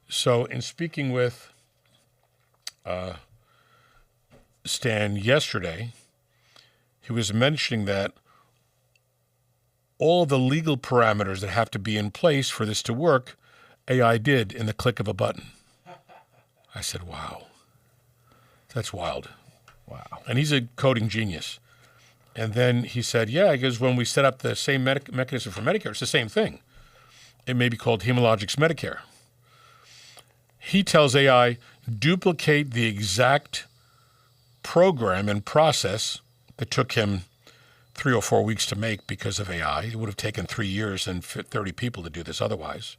So in speaking with Stan yesterday, he was mentioning that all the legal parameters that have to be in place for this to work, AI did in the click of a button. I said, wow, that's wild. Wow. And he's a coding genius. And then he said, yeah, because when we set up the same mechanism for Medicare, it's the same thing. It may be called Hemologics Medicare. He tells AI, duplicate the exact program and process that took him 3 or 4 weeks to make because of AI. It would have taken 3 years and 30 people to do this otherwise.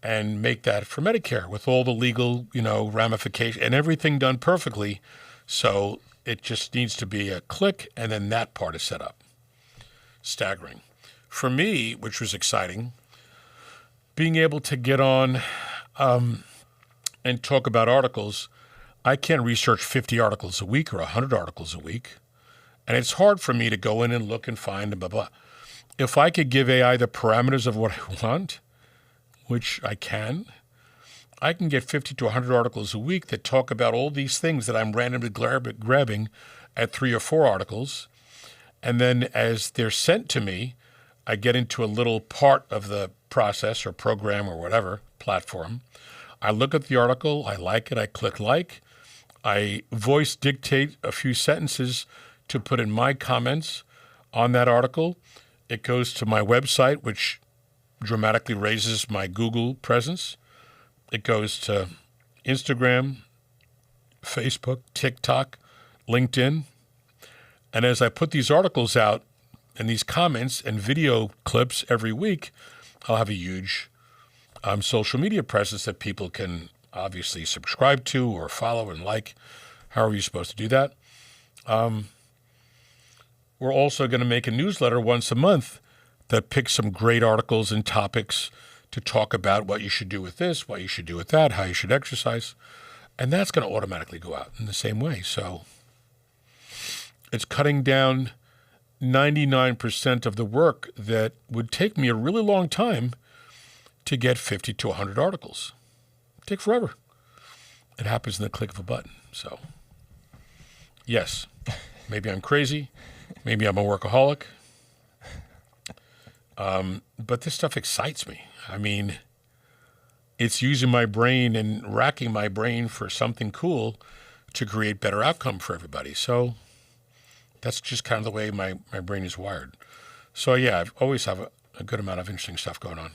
And make that for Medicare with all the legal, ramifications and everything done perfectly. So it just needs to be a click, and then that part is set up. Staggering. For me, which was exciting, being able to get on and talk about articles. I can't research 50 articles a week or 100 articles a week. And it's hard for me to go in and look and find and blah, blah. If I could give AI the parameters of what I want, which I can get 50 to 100 articles a week that talk about all these things that I'm randomly grabbing at 3 or 4 articles. And then as they're sent to me, I get into a little part of the process or program or whatever platform. I look at the article, I like it, I click like. I voice dictate a few sentences to put in my comments on that article. It goes to my website, which dramatically raises my Google presence. It goes to Instagram, Facebook, TikTok, LinkedIn. And as I put these articles out and these comments and video clips every week, I'll have a huge social media presence that people can obviously subscribe to or follow and like, however you're supposed to do that. We're also going to make a newsletter once a month that picks some great articles and topics to talk about what you should do with this, what you should do with that, how you should exercise. And that's going to automatically go out in the same way. So it's cutting down 99% of the work that would take me a really long time to get 50 to 100 articles. It'd take forever. It happens in the click of a button. So, yes, maybe I'm crazy. Maybe I'm a workaholic. But this stuff excites me. I mean, it's using my brain and racking my brain for something cool to create better outcome for everybody. So that's just kind of the way my brain is wired. So, yeah, I've always have a good amount of interesting stuff going on.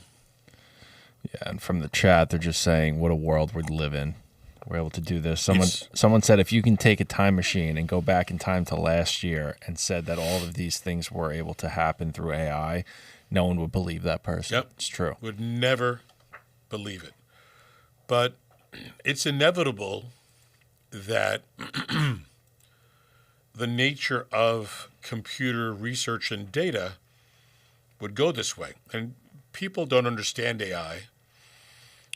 Yeah, and from the chat, they're just saying what a world we'd live in. We're able to do this. Someone said if you can take a time machine and go back in time to last year and said that all of these things were able to happen through AI, no one would believe that person. Yep. It's true. Would never believe it. But it's inevitable that the nature of computer research and data would go this way. And people don't understand AI.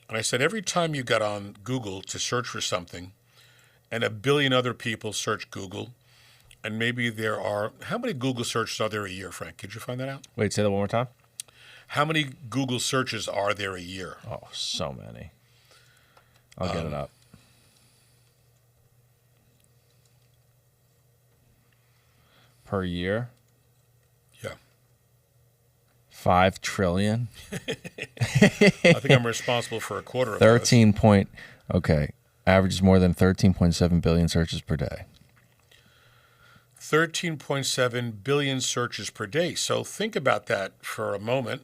And I said, every time you got on Google to search for something, and a billion other people search Google, and maybe there are, how many Google searches are there a year, Frank? Could you find that out? Wait, say that one more time. How many Google searches are there a year? Oh, so many. I'll get it up. Per year? Yeah. 5 trillion. I think I'm responsible for a quarter of 13 point. Okay. Averages more than 13.7 billion searches per day. 13.7 billion searches per day. So think about that for a moment.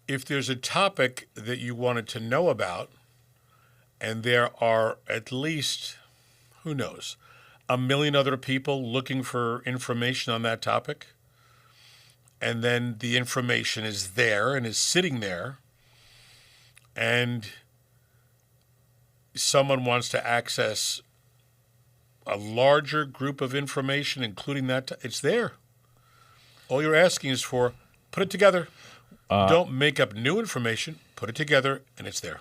If there's a topic that you wanted to know about, and there are at least, who knows, 1 million other people looking for information on that topic, and then the information is there and is sitting there, and someone wants to access a larger group of information, including that, it's there. All you're asking is for, put it together. Don't make up new information. Put it together, and it's there.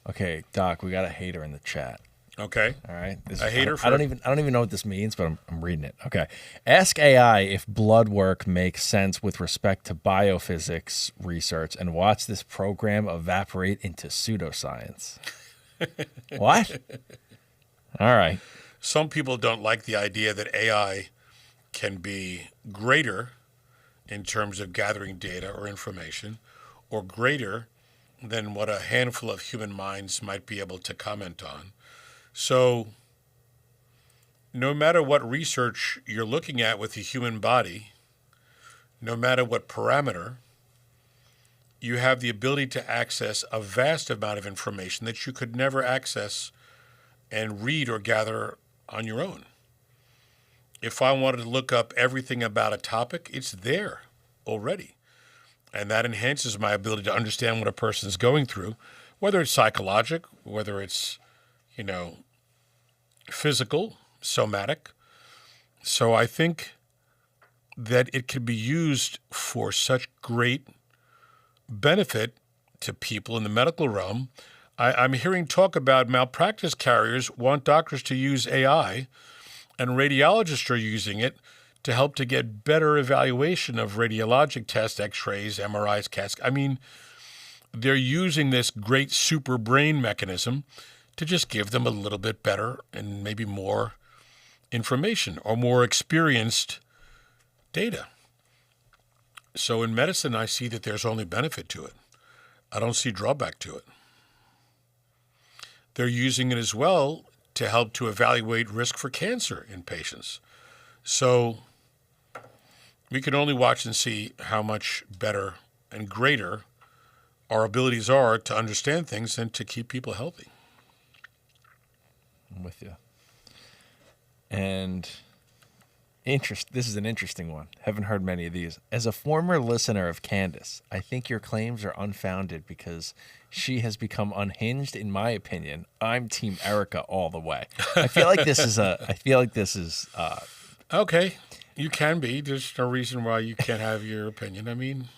Okay, Doc, we got a hater in the chat. Okay. All right. A hater for... I don't even know what this means, but I'm reading it. Okay. Ask AI if blood work makes sense with respect to biophysics research, and watch this program evaporate into pseudoscience. What? All right. Some people don't like the idea that AI can be greater in terms of gathering data or information, or greater than what a handful of human minds might be able to comment on. So no matter what research you're looking at with the human body, no matter what parameter, you have the ability to access a vast amount of information that you could never access and read or gather on your own. If I wanted to look up everything about a topic, it's there already. And that enhances my ability to understand what a person's going through, whether it's psychologic, whether it's, physical, somatic. So I think that it could be used for such great benefit to people in the medical realm. I'm hearing talk about malpractice carriers want doctors to use AI, and radiologists are using it to help to get better evaluation of radiologic tests, x-rays, MRIs, CATs. I mean, they're using this great super brain mechanism to just give them a little bit better and maybe more information or more experienced data. So in medicine, I see that there's only benefit to it. I don't see drawback to it. They're using it as well to help to evaluate risk for cancer in patients. So we can only watch and see how much better and greater our abilities are to understand things and to keep people healthy. I'm with you. And this is an interesting one. Haven't heard many of these. As a former listener of Candace, I think your claims are unfounded because she has become unhinged, in my opinion. I'm Team Erica all the way. I feel like this is Okay, you can be. There's no reason why you can't have your opinion. I mean,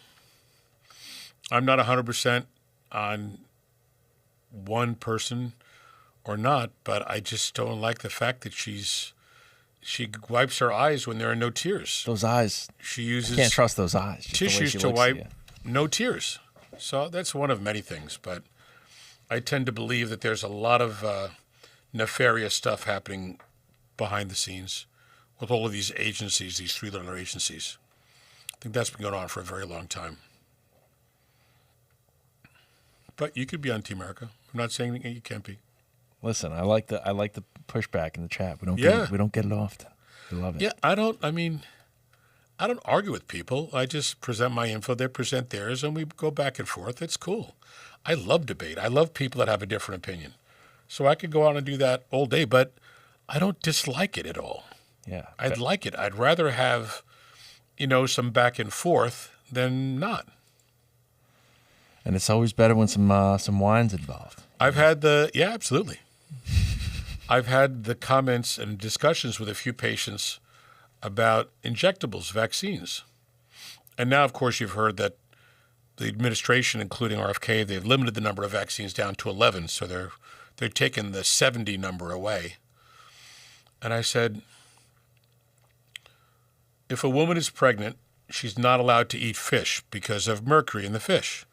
I'm not 100% on one person or not, but I just don't like the fact that she wipes her eyes when there are no tears. Those eyes. She uses can't trust those eyes. Just tissues to wipe no tears. So that's one of many things. But I tend to believe that there's a lot of nefarious stuff happening behind the scenes with all of these agencies, these three-letter agencies. I think that's been going on for a very long time. But you could be on Team America. I'm not saying that you can't be. Listen, I like the pushback in the chat. We don't get it often. I love it. Yeah, I don't argue with people. I just present my info, they present theirs, and we go back and forth. It's cool. I love debate. I love people that have a different opinion. So I could go on and do that all day, but I don't dislike it at all. Yeah. I'd like it. I'd rather have, some back and forth than not. And it's always better when some wine's involved. Absolutely. I've had the comments and discussions with a few patients about injectables, vaccines. And now, of course, you've heard that the administration, including RFK, they've limited the number of vaccines down to 11, so they're taking the 70 number away. And I said, if a woman is pregnant, she's not allowed to eat fish because of mercury in the fish,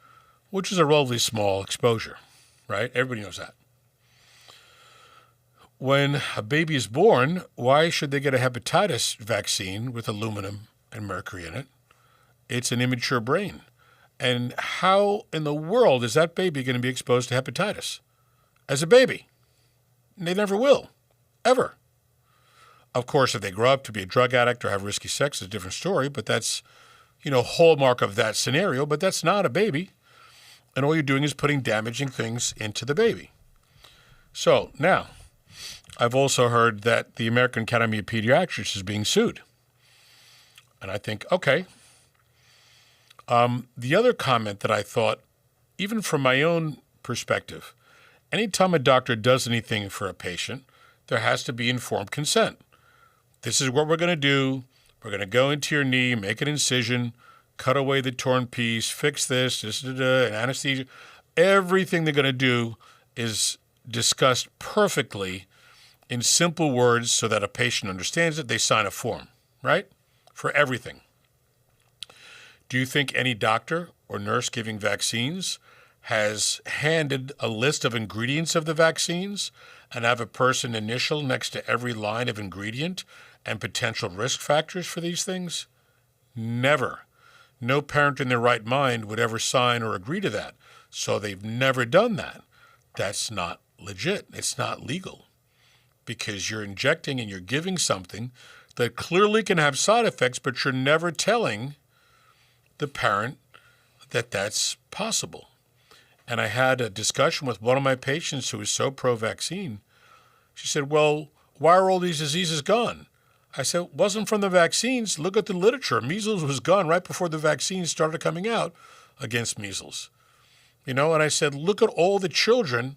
which is a relatively small exposure, right? Everybody knows that. When a baby is born, why should they get a hepatitis vaccine with aluminum and mercury in it? It's an immature brain. And how in the world is that baby going to be exposed to hepatitis as a baby? They never will, ever. Of course, if they grow up to be a drug addict or have risky sex, it's a different story, but that's, hallmark of that scenario, but that's not a baby. And all you're doing is putting damaging things into the baby. So now, I've also heard that the American Academy of Pediatrics is being sued. And I think, okay. The other comment that I thought, even from my own perspective, anytime a doctor does anything for a patient, there has to be informed consent. This is what we're going to do. We're going to go into your knee, make an incision, cut away the torn piece, fix this, and anesthesia. Everything they're going to do is discussed perfectly in simple words so that a patient understands it. They sign a form, right? For everything. Do you think any doctor or nurse giving vaccines has handed a list of ingredients of the vaccines and have a person initial next to every line of ingredient and potential risk factors for these things? Never. No parent in their right mind would ever sign or agree to that. So they've never done that. That's not legit. It's not legal. Because you're injecting and you're giving something that clearly can have side effects, but you're never telling the parent that that's possible. And I had a discussion with one of my patients who was so pro-vaccine. She said, well, why are all these diseases gone? I said, it wasn't from the vaccines. Look at the literature. Measles was gone right before the vaccines started coming out against measles. And I said, look at all the children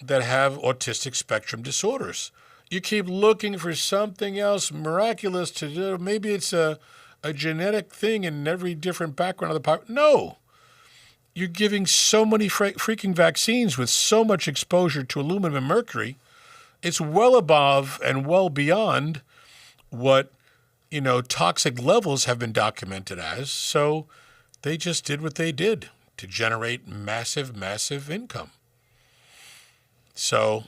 that have autistic spectrum disorders. You keep looking for something else miraculous to do. Maybe it's a genetic thing in every different background of the population. No. You're giving so many freaking vaccines with so much exposure to aluminum and mercury. It's well above and well beyond what, toxic levels have been documented as. So they just did what they did to generate massive, massive income. So,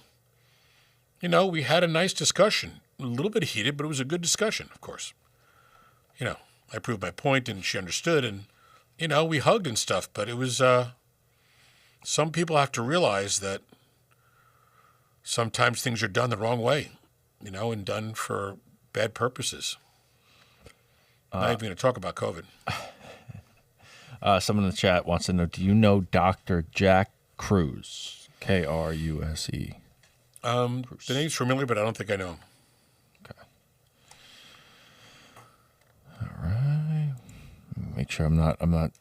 we had a nice discussion, a little bit heated, but it was a good discussion, of course. I proved my point and she understood and, we hugged and stuff, but it was, some people have to realize that sometimes things are done the wrong way, and done for bad purposes. Not even going to talk about COVID. Someone in the chat wants to know, do you know Dr. Jack Kruse? Kruse. The name's familiar, but I don't think I know him. Okay. All right. Make sure I'm not.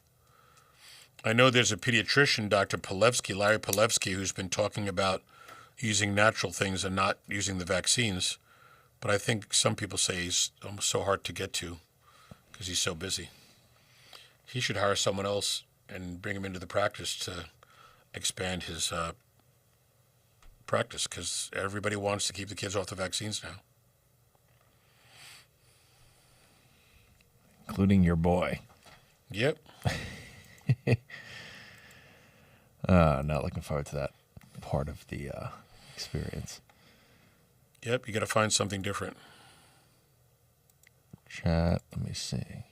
I know there's a pediatrician, Dr. Larry Palevsky, who's been talking about using natural things and not using the vaccines. But I think some people say he's almost so hard to get to because he's so busy. He should hire someone else and bring him into the practice to expand his practice because everybody wants to keep the kids off the vaccines now. Including your boy. Yep. Not looking forward to that part of the experience. Yep, you got to find something different. Chat, let me see.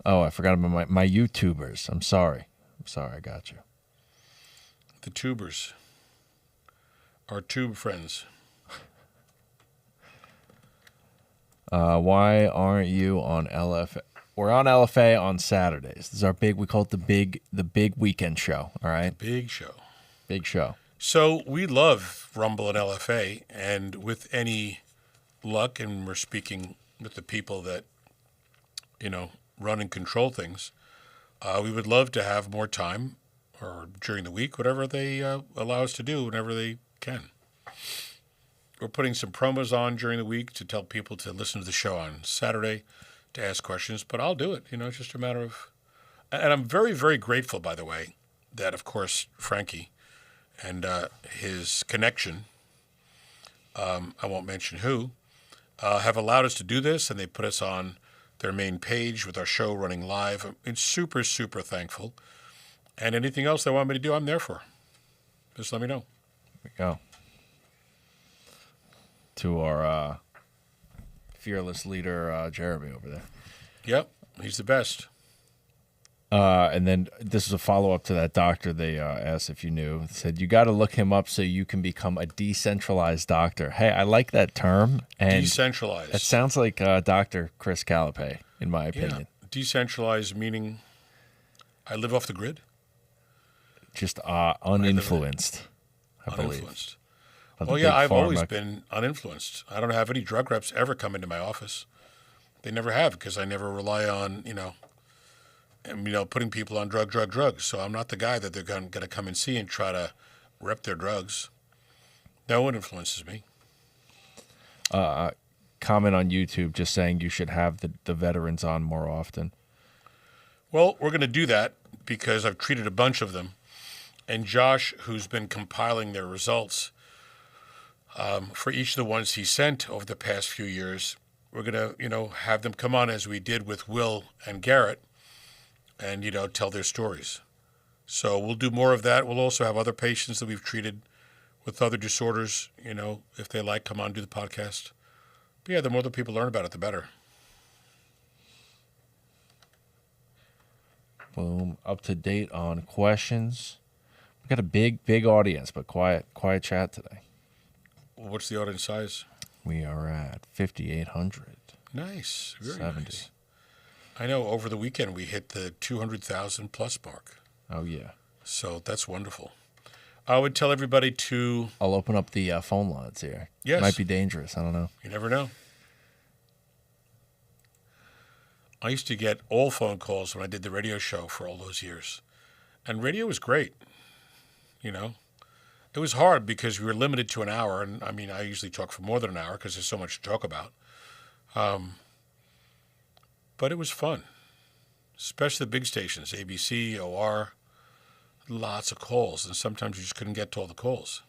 Oh, I forgot about my YouTubers. I'm sorry, I got you. The tubers. Our tube friends. Why aren't you on LFA? We're on LFA on Saturdays. This is our we call it the big weekend show. All right. Big show. Big show. So we love Rumble and LFA, and with any luck, and we're speaking with the people that, run and control things, we would love to have more time or during the week, whatever they allow us to do whenever they can. We're putting some promos on during the week to tell people to listen to the show on Saturday to ask questions, but I'll do it. It's just a matter of, and I'm very, very grateful, by the way, that, of course, Frankie and his connection, I won't mention who, have allowed us to do this, and they put us on their main page with our show running live. I'm super, super thankful. And anything else they want me to do, I'm there for. Just let me know. There we go. To our fearless leader, Jeremy, over there. Yep, he's the best. And then this is a follow-up to that doctor they asked if you knew. It said, you got to look him up so you can become a decentralized doctor. Hey, I like that term. And decentralized. It sounds like Dr. Chris Calapai, in my opinion. Yeah. Decentralized meaning I live off the grid? Just uninfluenced, I believe. Uninfluenced. Well, yeah, I've always been uninfluenced. I don't have any drug reps ever come into my office. They never have because I never rely on, putting people on drugs. So I'm not the guy that they're going to come and see and try to rep their drugs. No one influences me. Comment on YouTube just saying you should have the veterans on more often. Well, we're going to do that because I've treated a bunch of them. And Josh, who's been compiling their results for each of the ones he sent over the past few years, we're going to, have them come on as we did with Will and Garrett and, tell their stories. So we'll do more of that. We'll also have other patients that we've treated with other disorders, if they like, come on and do the podcast. But yeah, the more that people learn about it, the better. Boom. Up to date on questions. We got a big audience, but quiet chat today. What's the audience size? We are at 5,800. Nice. Very 70. nice. I know over the weekend we hit the 200,000 plus mark. Oh, yeah. So that's wonderful. I would tell everybody to... I'll open up the phone lines here. Yes. Might be dangerous. I don't know. You never know. I used to get all phone calls when I did the radio show for all those years. And radio was great, you know. It was hard because we were limited to an hour. And, I mean, I usually talk for more than an hour because there's so much to talk about. But it was fun, especially the big stations, ABC, OR, lots of calls. And sometimes you just couldn't get to all the calls.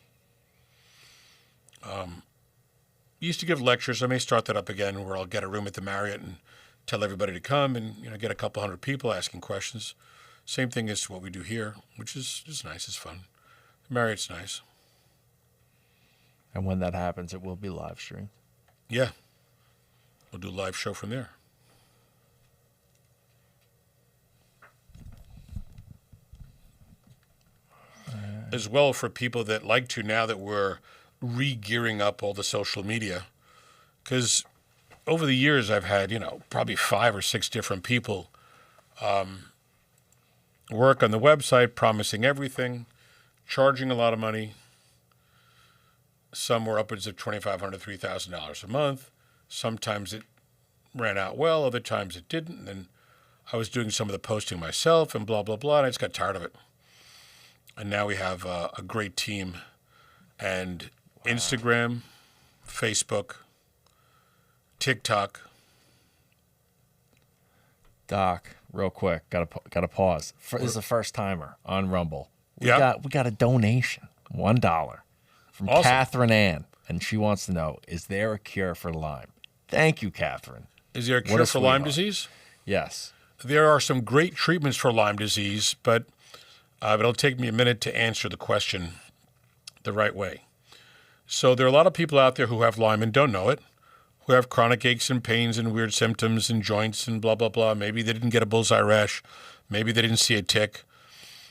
Used to give lectures. I may start that up again where I'll get a room at the Marriott and tell everybody to come and, you know, get a couple hundred people asking questions. Same thing as what we do here, which is nice. It's fun. The Marriott's nice. And when that happens, it will be live streamed. Yeah. We'll do a live show from there. As well for people that like to, now that we're re-gearing up all the social media, because over the years I've had, you know, probably 5 or 6 different people work on the website, promising everything, charging a lot of money. Some were upwards of $2,500, $3,000 a month. Sometimes it ran out well, other times it didn't. And then I was doing some of the posting myself and blah, blah, blah, and I just got tired of it. And now we have a great team, and Instagram, Facebook, TikTok. Doc, real quick, gotta pause. This is a first timer on Rumble. We Yeah. got a donation, $1 from Awesome. Catherine Ann, and she wants to know: is there a cure for Lyme? Thank you, Catherine. Is there a What a cure for Lyme sweetheart. disease? Yes. There are some great treatments for Lyme disease, but it'll take me a minute to answer the question the right way. So there are a lot of people out there who have Lyme and don't know it, who have chronic aches and pains and weird symptoms and joints and blah, blah, blah. Maybe they didn't get a bullseye rash. Maybe they didn't see a tick.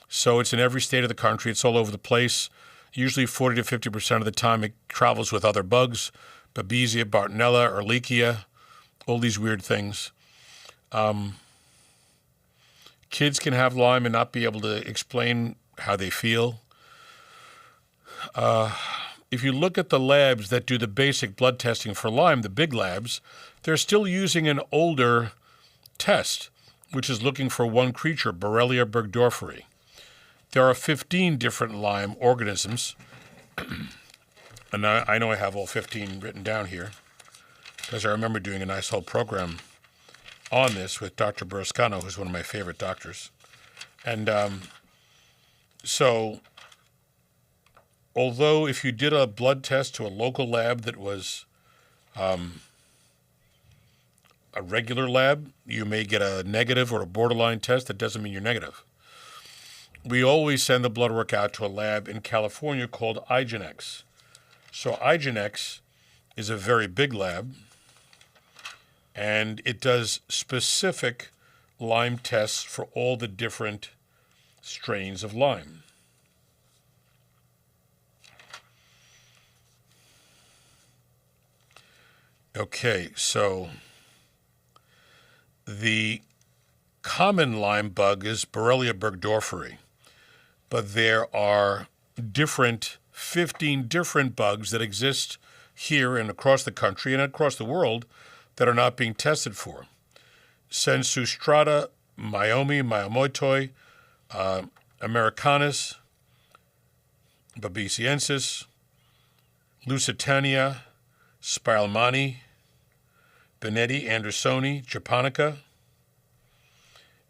So it's in every state of the country. It's all over the place. Usually 40 to 50% of the time it travels with other bugs, Babesia, Bartonella, Ehrlichia, all these weird things. Kids can have Lyme and not be able to explain how they feel. If you look at the labs that do the basic blood testing for Lyme, the big labs, they're still using an older test, which is looking for one creature, Borrelia burgdorferi. There are 15 different Lyme organisms, and I know I have all 15 written down here, because I remember doing a nice whole program on this with Dr. Broscano, who's one of my favorite doctors. And so although if you did a blood test to a local lab that was a regular lab, you may get a negative or a borderline test. That doesn't mean you're negative. We always send the blood work out to a lab in California called IGENX. So IGENX is a very big lab, and it does specific Lyme tests for all the different strains of Lyme. Okay, so the common Lyme bug is Borrelia burgdorferi, but there are 15 different bugs that exist here and across the country and across the world that are not being tested for. Sensustrata, myomoetoi, americanus, babesiensis, lusitania, spiralmani, Benetti, Andersoni, japonica,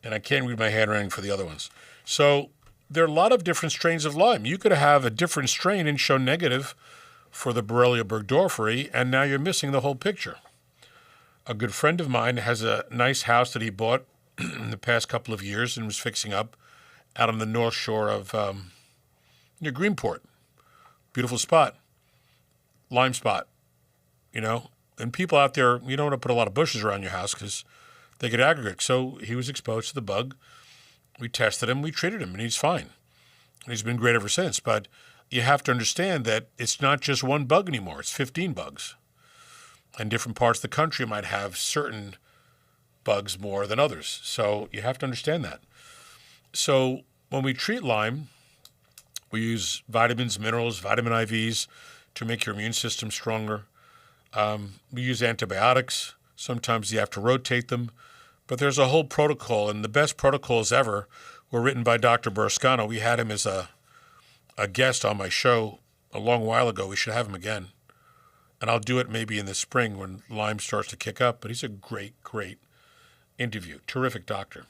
and I can't read my handwriting for the other ones. So there are a lot of different strains of Lyme. You could have a different strain and show negative for the Borrelia burgdorferi, and now you're missing the whole picture. A good friend of mine has a nice house that he bought in the past couple of years and was fixing up out on the north shore of near Greenport. Beautiful spot. Lyme spot, you know. And people out there, you don't want to put a lot of bushes around your house because they get aggregate. So he was exposed to the bug. We tested him, we treated him, and he's fine. And he's been great ever since. But you have to understand that it's not just one bug anymore. It's 15 bugs. And different parts of the country might have certain bugs more than others. So you have to understand that. So when we treat Lyme, we use vitamins, minerals, vitamin IVs to make your immune system stronger. We use antibiotics. Sometimes you have to rotate them. But there's a whole protocol, and the best protocols ever were written by Dr. Burrascano. We had him as a guest on my show a long while ago. We should have him again. And I'll do it maybe in the spring when Lyme starts to kick up. But he's a great, great interview. Terrific doctor.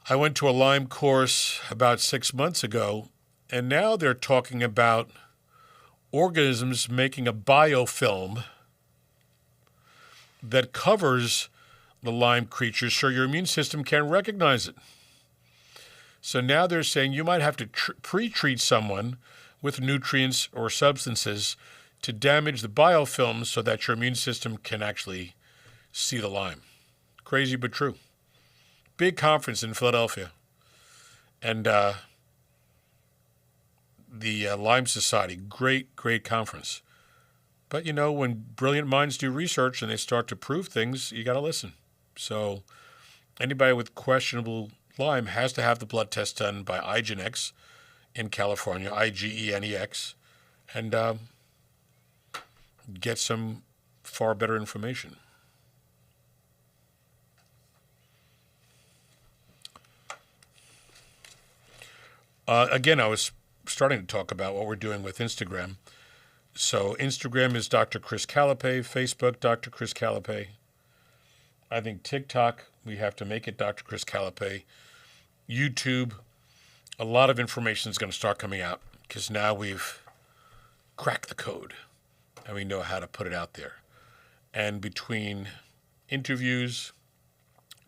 I went to a Lyme course about 6 months ago, and now they're talking about organisms making a biofilm that covers the Lyme creatures so your immune system can recognize it. So now they're saying you might have to pre-treat someone with nutrients or substances to damage the biofilms so that your immune system can actually see the Lyme. Crazy but true. Big conference in Philadelphia. And the Lyme Society, great, great conference. But, you know, when brilliant minds do research and they start to prove things, you got to listen. So anybody with questionable Lyme has to have the blood test done by IGeneX in California, IGENEX, and get some far better information. Again, I was starting to talk about what we're doing with Instagram. So Instagram is Dr. Chris Calapai, Facebook, Dr. Chris Calapai. I think TikTok, we have to make it Dr. Chris Calapai. YouTube, a lot of information is going to start coming out because now we've cracked the code and we know how to put it out there. And between interviews,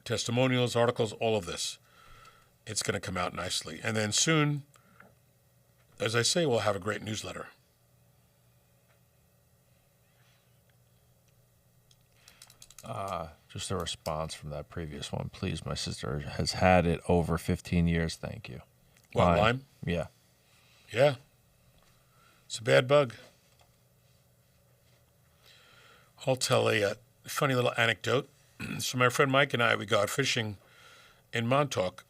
testimonials, articles, all of this, it's going to come out nicely. And then soon, as I say, we'll have a great newsletter. Just a response from that previous one, please. My sister has had it over 15 years. Thank you. What, Lyme? Yeah. Yeah. It's a bad bug. I'll tell a funny little anecdote. So my friend Mike and I, we go out fishing in Montauk,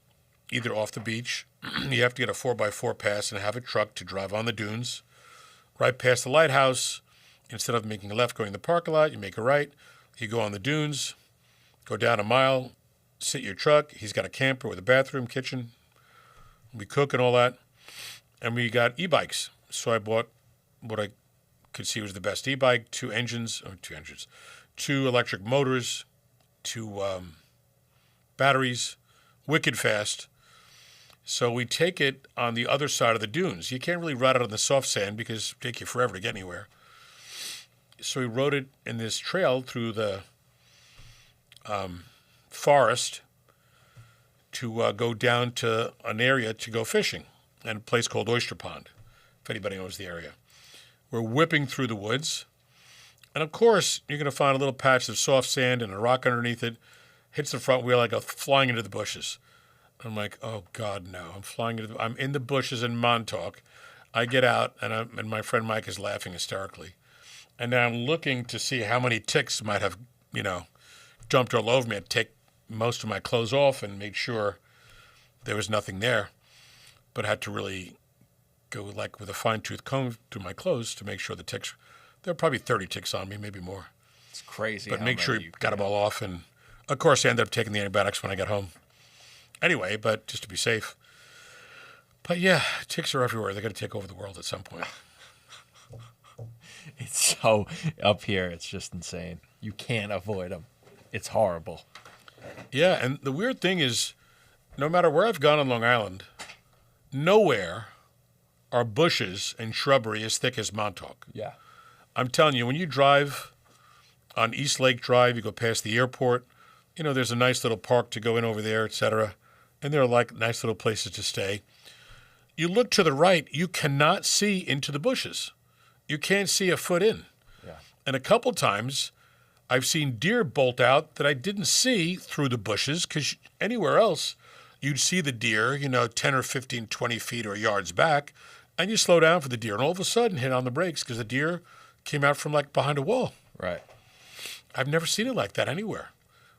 either off the beach. You have to get a 4x4 pass and have a truck to drive on the dunes. Right past the lighthouse, instead of making a left going to the parking lot, you make a right. You go on the dunes, go down a mile, sit your truck. He's got a camper with a bathroom, kitchen. We cook and all that. And we got e-bikes. So I bought what I could see was the best e-bike, two electric motors, two batteries, wicked fast. So we take it on the other side of the dunes. You can't really ride it on the soft sand because it take you forever to get anywhere. So we rode it in this trail through the forest to go down to an area to go fishing, and a place called Oyster Pond, if anybody knows the area. We're whipping through the woods, and of course, you're going to find a little patch of soft sand and a rock underneath it. Hits the front wheel, I go flying into the bushes. I'm like, oh God, no! I'm in the bushes in Montauk. I get out, and my friend Mike is laughing hysterically. And now I'm looking to see how many ticks might have, jumped all over me. I'd take most of my clothes off and made sure there was nothing there, but had to really go like with a fine-tooth comb through my clothes to make sure the ticks. There were probably 30 ticks on me, maybe more. It's crazy. But make sure you got them all off, and of course I ended up taking the antibiotics when I got home. Anyway, but just to be safe. But yeah, ticks are everywhere. They're going to take over the world at some point. It's so up here. It's just insane. You can't avoid them. It's horrible. Yeah, and the weird thing is, no matter where I've gone on Long Island, nowhere are bushes and shrubbery as thick as Montauk. Yeah. I'm telling you, when you drive on East Lake Drive, you go past the airport, there's a nice little park to go in over there, etc. And there are like nice little places to stay. You look to the right, you cannot see into the bushes. You can't see a foot in. Yeah. And a couple times, I've seen deer bolt out that I didn't see through the bushes because anywhere else, you'd see the deer, 10 or 15, 20 feet or yards back, and you slow down for the deer, and all of a sudden hit on the brakes because the deer came out from like behind a wall. Right. I've never seen it like that anywhere.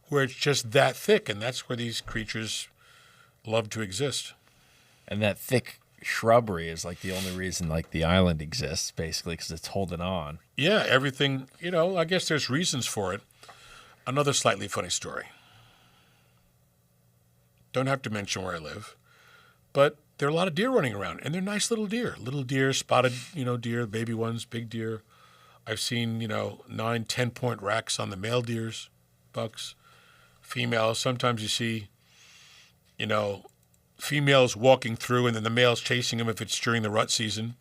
where it's just that thick, and that's where these creatures love to exist. And that thick shrubbery is like the only reason like the island exists, basically, because it's holding on. Yeah, everything, I guess there's reasons for it. Another slightly funny story. Don't have to mention where I live, but there are a lot of deer running around, and they're nice little deer, spotted, deer, baby ones, big deer. I've seen, 9, 10-point racks on the male deers, bucks, females. Sometimes you see, females walking through and then the males chasing them if it's during the rut season.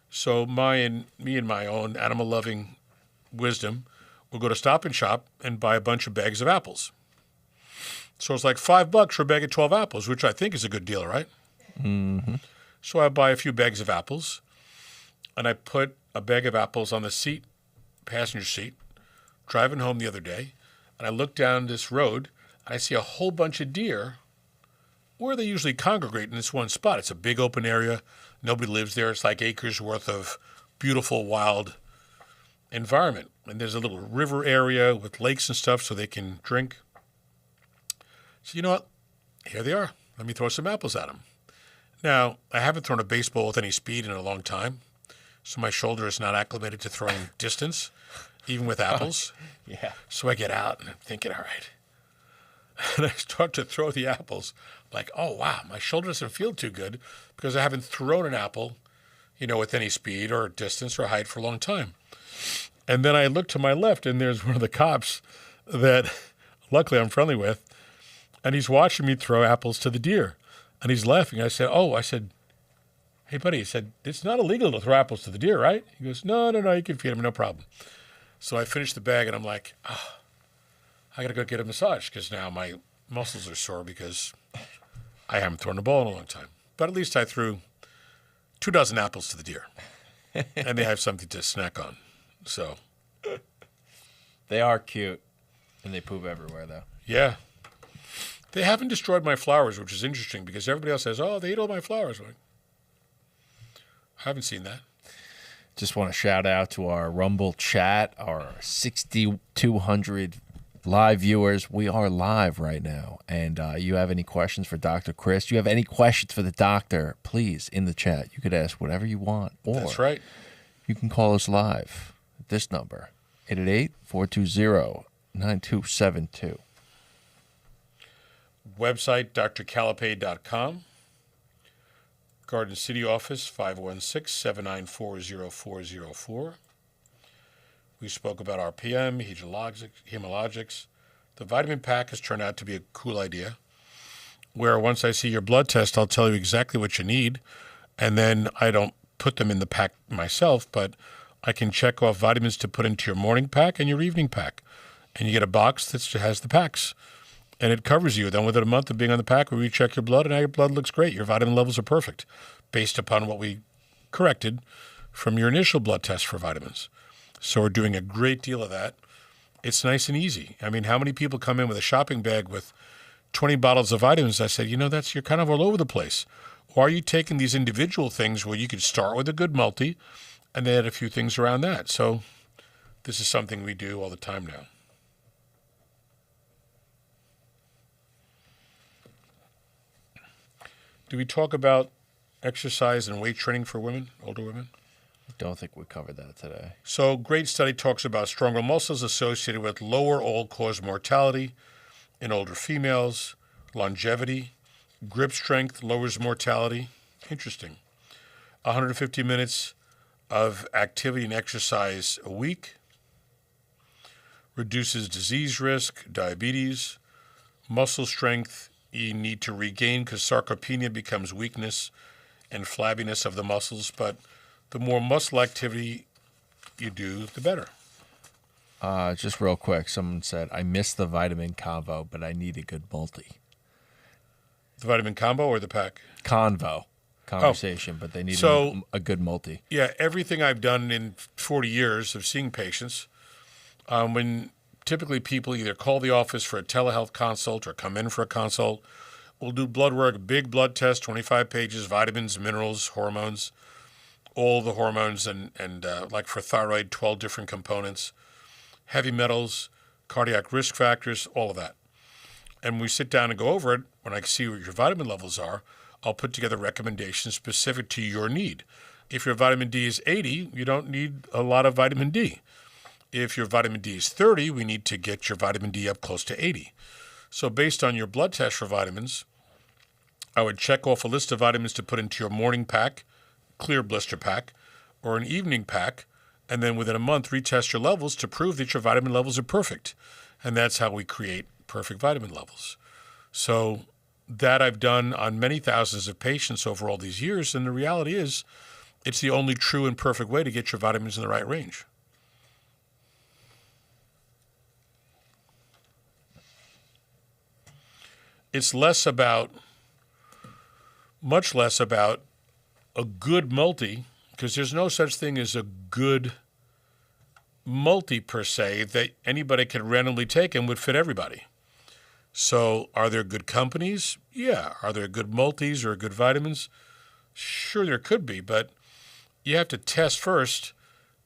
So me and my own animal-loving wisdom will go to Stop and Shop and buy a bunch of bags of apples. So it's like $5 for a bag of 12 apples, which I think is a good deal, right? Mm-hmm. So I buy a few bags of apples, and I put a bag of apples on the passenger seat, driving home the other day, and I look down this road, and I see a whole bunch of deer where they usually congregate in this one spot. It's a big open area. Nobody lives there. It's like acres worth of beautiful wild environment. And there's a little river area with lakes and stuff so they can drink. So you know what? Here they are. Let me throw some apples at them. Now, I haven't thrown a baseball with any speed in a long time, so my shoulder is not acclimated to throwing distance, even with apples. Yeah. So I get out and I'm thinking, all right. And I start to throw the apples. I'm like, oh, wow, my shoulder doesn't feel too good because I haven't thrown an apple, with any speed or distance or height for a long time. And then I look to my left, and there's one of the cops that luckily I'm friendly with, and he's watching me throw apples to the deer. And he's laughing. I said, hey, buddy, he said, it's not illegal to throw apples to the deer, right? He goes, no, you can feed them, no problem. So I finished the bag, and I'm like, I got to go get a massage because now my muscles are sore because I haven't thrown a ball in a long time. But at least I threw 24 apples to the deer, and they have something to snack on. So They are cute, and they poop everywhere, though. yeah. They haven't destroyed my flowers, which is interesting because everybody else says, oh, they ate all my flowers. I haven't seen that. Just want to shout out to our Rumble chat, our 6,200 live viewers. We are live right now. And you have any questions for Dr. Chris? You have any questions for the doctor? Please, in the chat. You could ask whatever you want. Or That's right. you can call us live at this number, 888-420-9272. Website, drcalapai.com. Garden City office, 516-794-0404. We spoke about RPM, hemologics. The vitamin pack has turned out to be a cool idea, where once I see your blood test, I'll tell you exactly what you need, and then I don't put them in the pack myself, but I can check off vitamins to put into your morning pack and your evening pack, and you get a box that has the packs. And it covers you. Then within a month of being on the pack, we recheck your blood, and now your blood looks great. Your vitamin levels are perfect based upon what we corrected from your initial blood test for vitamins. So we're doing a great deal of that. It's nice and easy. I mean, how many people come in with a shopping bag with 20 bottles of vitamins? I said, you're kind of all over the place. Or are you taking these individual things where you could start with a good multi and then add a few things around that? So this is something we do all the time now. Do we talk about exercise and weight training for women, older women? Don't think we covered that today. So great study talks about stronger muscles associated with lower all-cause mortality in older females, longevity, grip strength lowers mortality. Interesting. 150 minutes of activity and exercise a week reduces disease risk, diabetes, muscle strength you need to regain because sarcopenia becomes weakness and flabbiness of the muscles. But the more muscle activity you do, the better. Just real quick, someone said, I missed the vitamin convo, but I need a good multi. The vitamin combo or the pack? Conversation, but they need a good multi. Yeah, everything I've done in 40 years of seeing patients, when typically people either call the office for a telehealth consult or come in for a consult, we'll do blood work, big blood test, 25 pages, vitamins, minerals, hormones, all the hormones, and like for thyroid, 12 different components, heavy metals, cardiac risk factors, all of that. And we sit down and go over it. When I see what your vitamin levels are, I'll put together recommendations specific to your need. If your vitamin D is 80, you don't need a lot of vitamin D. If your vitamin D is 30, we need to get your vitamin D up close to 80. So based on your blood test for vitamins, I would check off a list of vitamins to put into your morning pack, clear blister pack, or an evening pack, and then within a month retest your levels to prove that your vitamin levels are perfect. And that's how we create perfect vitamin levels. So that I've done on many thousands of patients over all these years, and the reality is it's the only true and perfect way to get your vitamins in the right range. It's much less about a good multi, because there's no such thing as a good multi per se that anybody can randomly take and would fit everybody. So are there good companies? Yeah. Are there good multis or good vitamins? Sure, there could be, but you have to test first,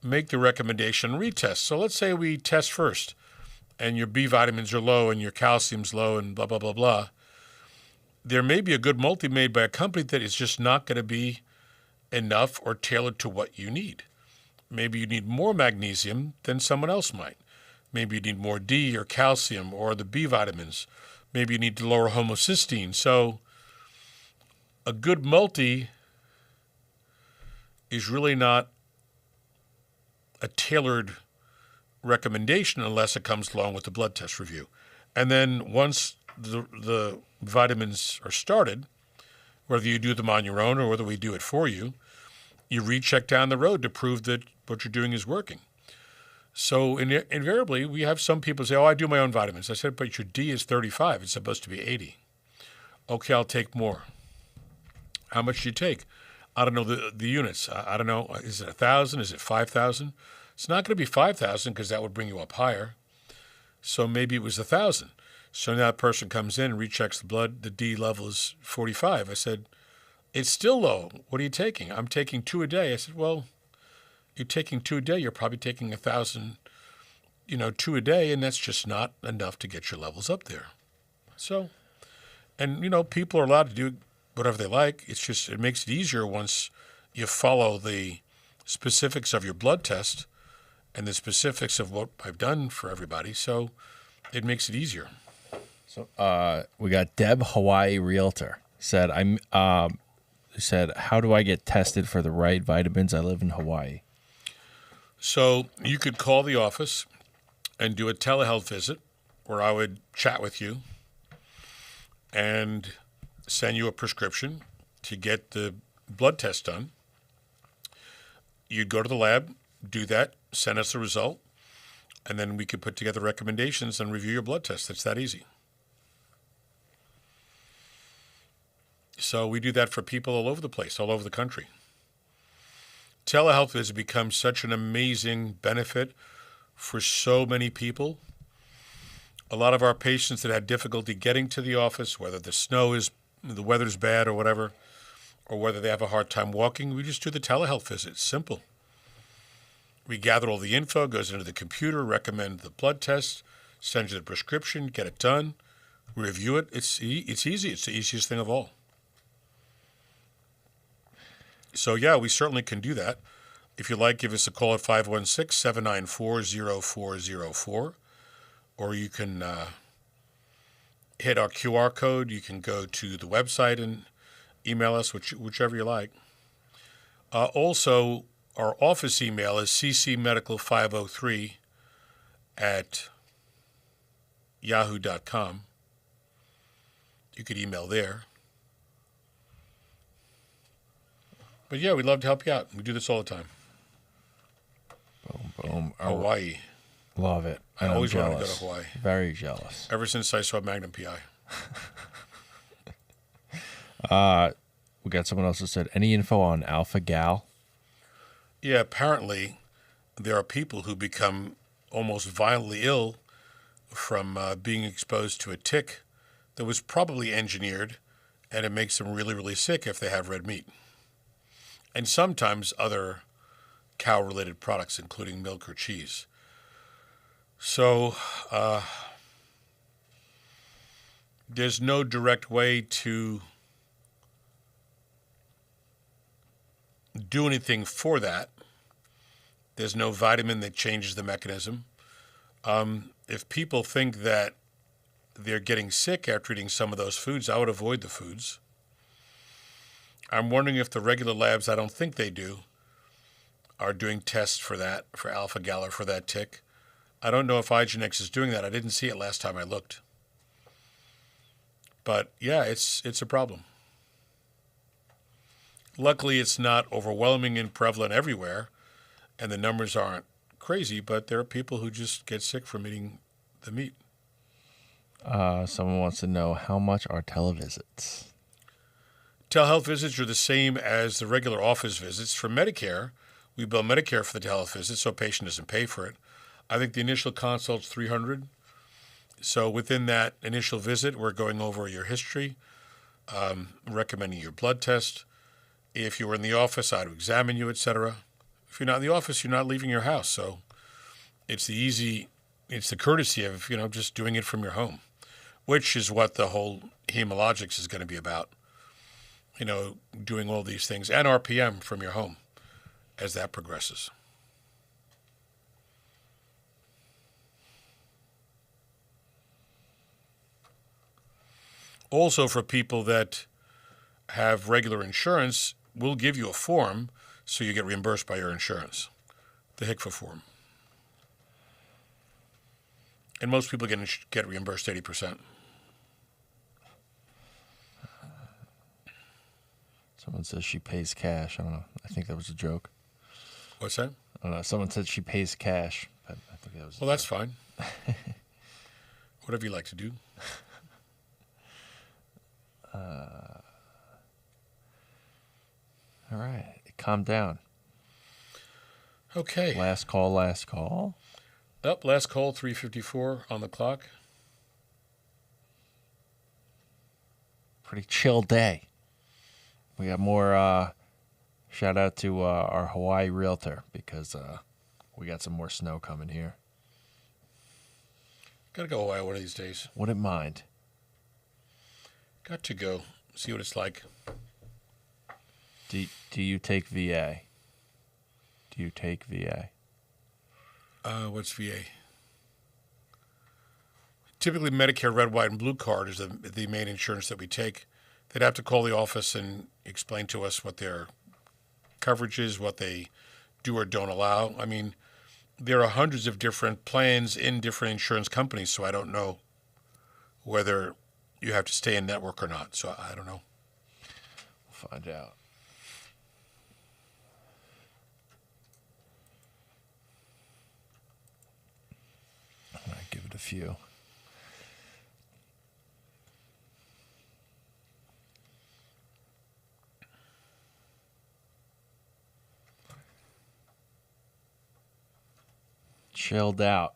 make the recommendation, retest. So let's say we test first and your B vitamins are low and your calcium's low and blah, blah, blah, blah. There may be a good multi made by a company that is just not going to be enough or tailored to what you need. Maybe you need more magnesium than someone else might. Maybe you need more D or calcium or the B vitamins. Maybe you need to lower homocysteine. So a good multi is really not a tailored recommendation unless it comes along with the blood test review. And then once the vitamins are started, whether you do them on your own or whether we do it for you, you recheck down the road to prove that what you're doing is working. So invariably, we have some people say, I do my own vitamins. I said, but your D is 35. It's supposed to be 80. Okay, I'll take more. How much do you take? I don't know the units. I don't know. Is it 1,000? Is it 5,000? It's not going to be 5,000 because that would bring you up higher. So maybe it was 1,000. So now that person comes in and rechecks the blood. The D level is 45. I said, it's still low. What are you taking? I'm taking 2 a day. I said, well, you're taking 2 a day. You're probably taking 1,000, 2 a day, and that's just not enough to get your levels up there. So, and, people are allowed to do whatever they like. It's just, it makes it easier once you follow the specifics of your blood test and the specifics of what I've done for everybody. So it makes it easier. So we got Deb, Hawaii Realtor, said, how do I get tested for the right vitamins? I live in Hawaii. So you could call the office and do a telehealth visit where I would chat with you and send you a prescription to get the blood test done. You'd go to the lab, do that, send us the result, and then we could put together recommendations and review your blood test. It's that easy. So we do that for people all over the place, all over the country. Telehealth has become such an amazing benefit for so many people. A lot of our patients that had difficulty getting to the office, whether the weather's bad or whatever, or whether they have a hard time walking, we just do the telehealth visit. It's simple. We gather all the info, goes into the computer, recommend the blood test, send you the prescription, get it done, review it. It's easy. It's the easiest thing of all. So, yeah, we certainly can do that. If you like, give us a call at 516-794-0404, or you can hit our QR code. You can go to the website and email us, whichever you like. Also, our office email is ccmedical503@yahoo.com. You could email there. But yeah, we'd love to help you out. We do this all the time. Boom, boom. Hawaii. Love it. I always wanted to go to Hawaii. Very jealous. Ever since I saw Magnum PI. We got someone else that said, any info on alpha gal? Yeah, apparently there are people who become almost violently ill from being exposed to a tick that was probably engineered, and it makes them really, really sick if they have red meat. And sometimes other cow-related products, including milk or cheese. So there's no direct way to do anything for that. There's no vitamin that changes the mechanism. If people think that they're getting sick after eating some of those foods, I would avoid the foods. I'm wondering if the regular labs, I don't think they do, are doing tests for that, for alpha-gal or for that tick. I don't know if iGeneX is doing that. I didn't see it last time I looked. But yeah, it's a problem. Luckily, it's not overwhelming and prevalent everywhere, and the numbers aren't crazy, but there are people who just get sick from eating the meat. Someone wants to know, how much are televisits? Telehealth visits are the same as the regular office visits. For Medicare, we bill Medicare for the telehealth visit, so a patient doesn't pay for it. I think the initial consult's $300. So within that initial visit, we're going over your history, recommending your blood test. If you were in the office, I'd examine you, etc. If you're not in the office, you're not leaving your house. So it's the courtesy of, just doing it from your home, which is what the whole Hemologics is going to be about. Doing all these things and RPM from your home as that progresses. Also, for people that have regular insurance, we'll give you a form so you get reimbursed by your insurance, the HCFA form. And most people get reimbursed 80%. Someone says she pays cash. I don't know. I think that was a joke. What's that? I don't know. Someone said she pays cash. But I think that was. Well, that's fine. Whatever you like to do. All right. Calm down. Okay. Last call. Last call, 3:54 on the clock. Pretty chill day. We got more, shout out to our Hawaii realtor because we got some more snow coming here. Got to go Hawaii one of these days. Wouldn't mind. Got to go. See what it's like. Do you take VA? Do you take VA? What's VA? Typically, Medicare Red, White, and Blue Card is the main insurance that we take. They'd have to call the office and explain to us what their coverage is, what they do or don't allow. I mean, there are hundreds of different plans in different insurance companies, so I don't know whether you have to stay in network or not. So I don't know. We'll find out. I might give it a few. Chilled out.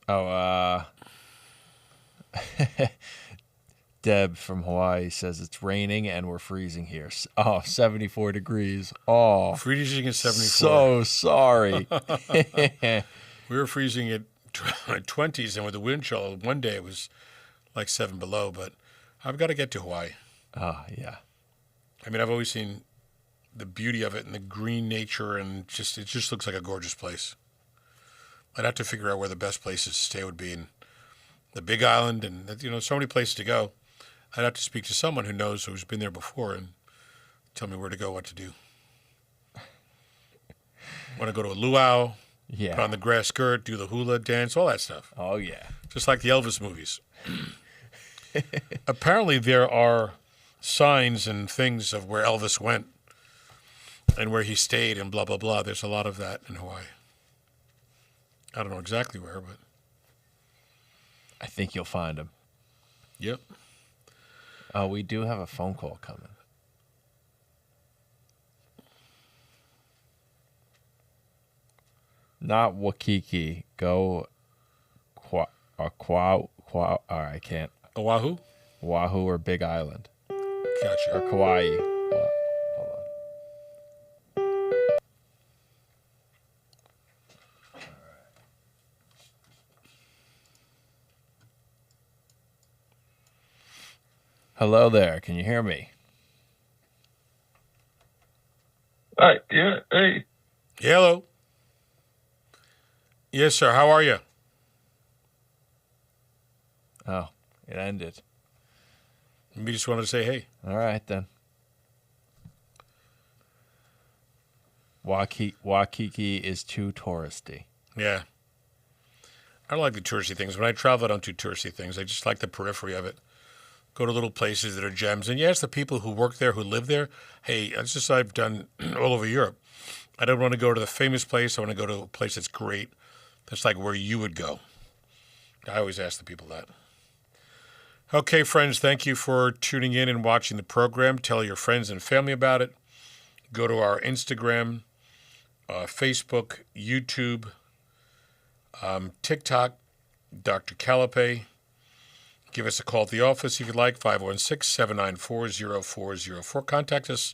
Oh, Deb from Hawaii says it's raining and we're freezing here. 74 degrees. Oh, Freezing at 74. so sorry. We were freezing at 20s, and with the wind chill, one day it was like 7 below. But I've got to get to Hawaii. Yeah. I mean, I've always seen the beauty of it and the green nature, and it just looks like a gorgeous place. I'd have to figure out where the best places to stay would be in the Big Island, and so many places to go. I'd have to speak to someone who knows, who's been there before, and tell me where to go, what to do. Want to go to a luau, Yeah. put on the grass skirt, do the hula dance, all that stuff. Oh, yeah. Just like the Elvis movies. Apparently, there are signs and things of where Elvis went and where he stayed and blah, blah, blah. There's a lot of that in Hawaii. I don't know exactly where, but... I think you'll find them. Yep. We do have a phone call coming. Not Waikiki. Go I can't. Oahu? Oahu or Big Island. Gotcha. Or Kauai. Hold on. Hello there. Can you hear me? Hi. Yeah. Hey. Hello. Yes, sir. How are you? Oh, it ended. We just wanted to say hey. All right, then. Waikiki is too touristy. Yeah. I don't like the touristy things. When I travel, I don't do touristy things. I just like the periphery of it. Go to little places that are gems. And yes, the people who work there, who live there, hey, that's just what I've done all over Europe. I don't want to go to the famous place. I want to go to a place that's great. That's like where you would go. I always ask the people that. Okay, friends, thank you for tuning in and watching the program. Tell your friends and family about it. Go to our Instagram, Facebook, YouTube, TikTok, Dr. Calapai. Give us a call at the office if you'd like, 516-794-0404. Contact us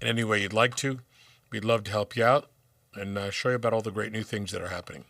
in any way you'd like to. We'd love to help you out and show you about all the great new things that are happening.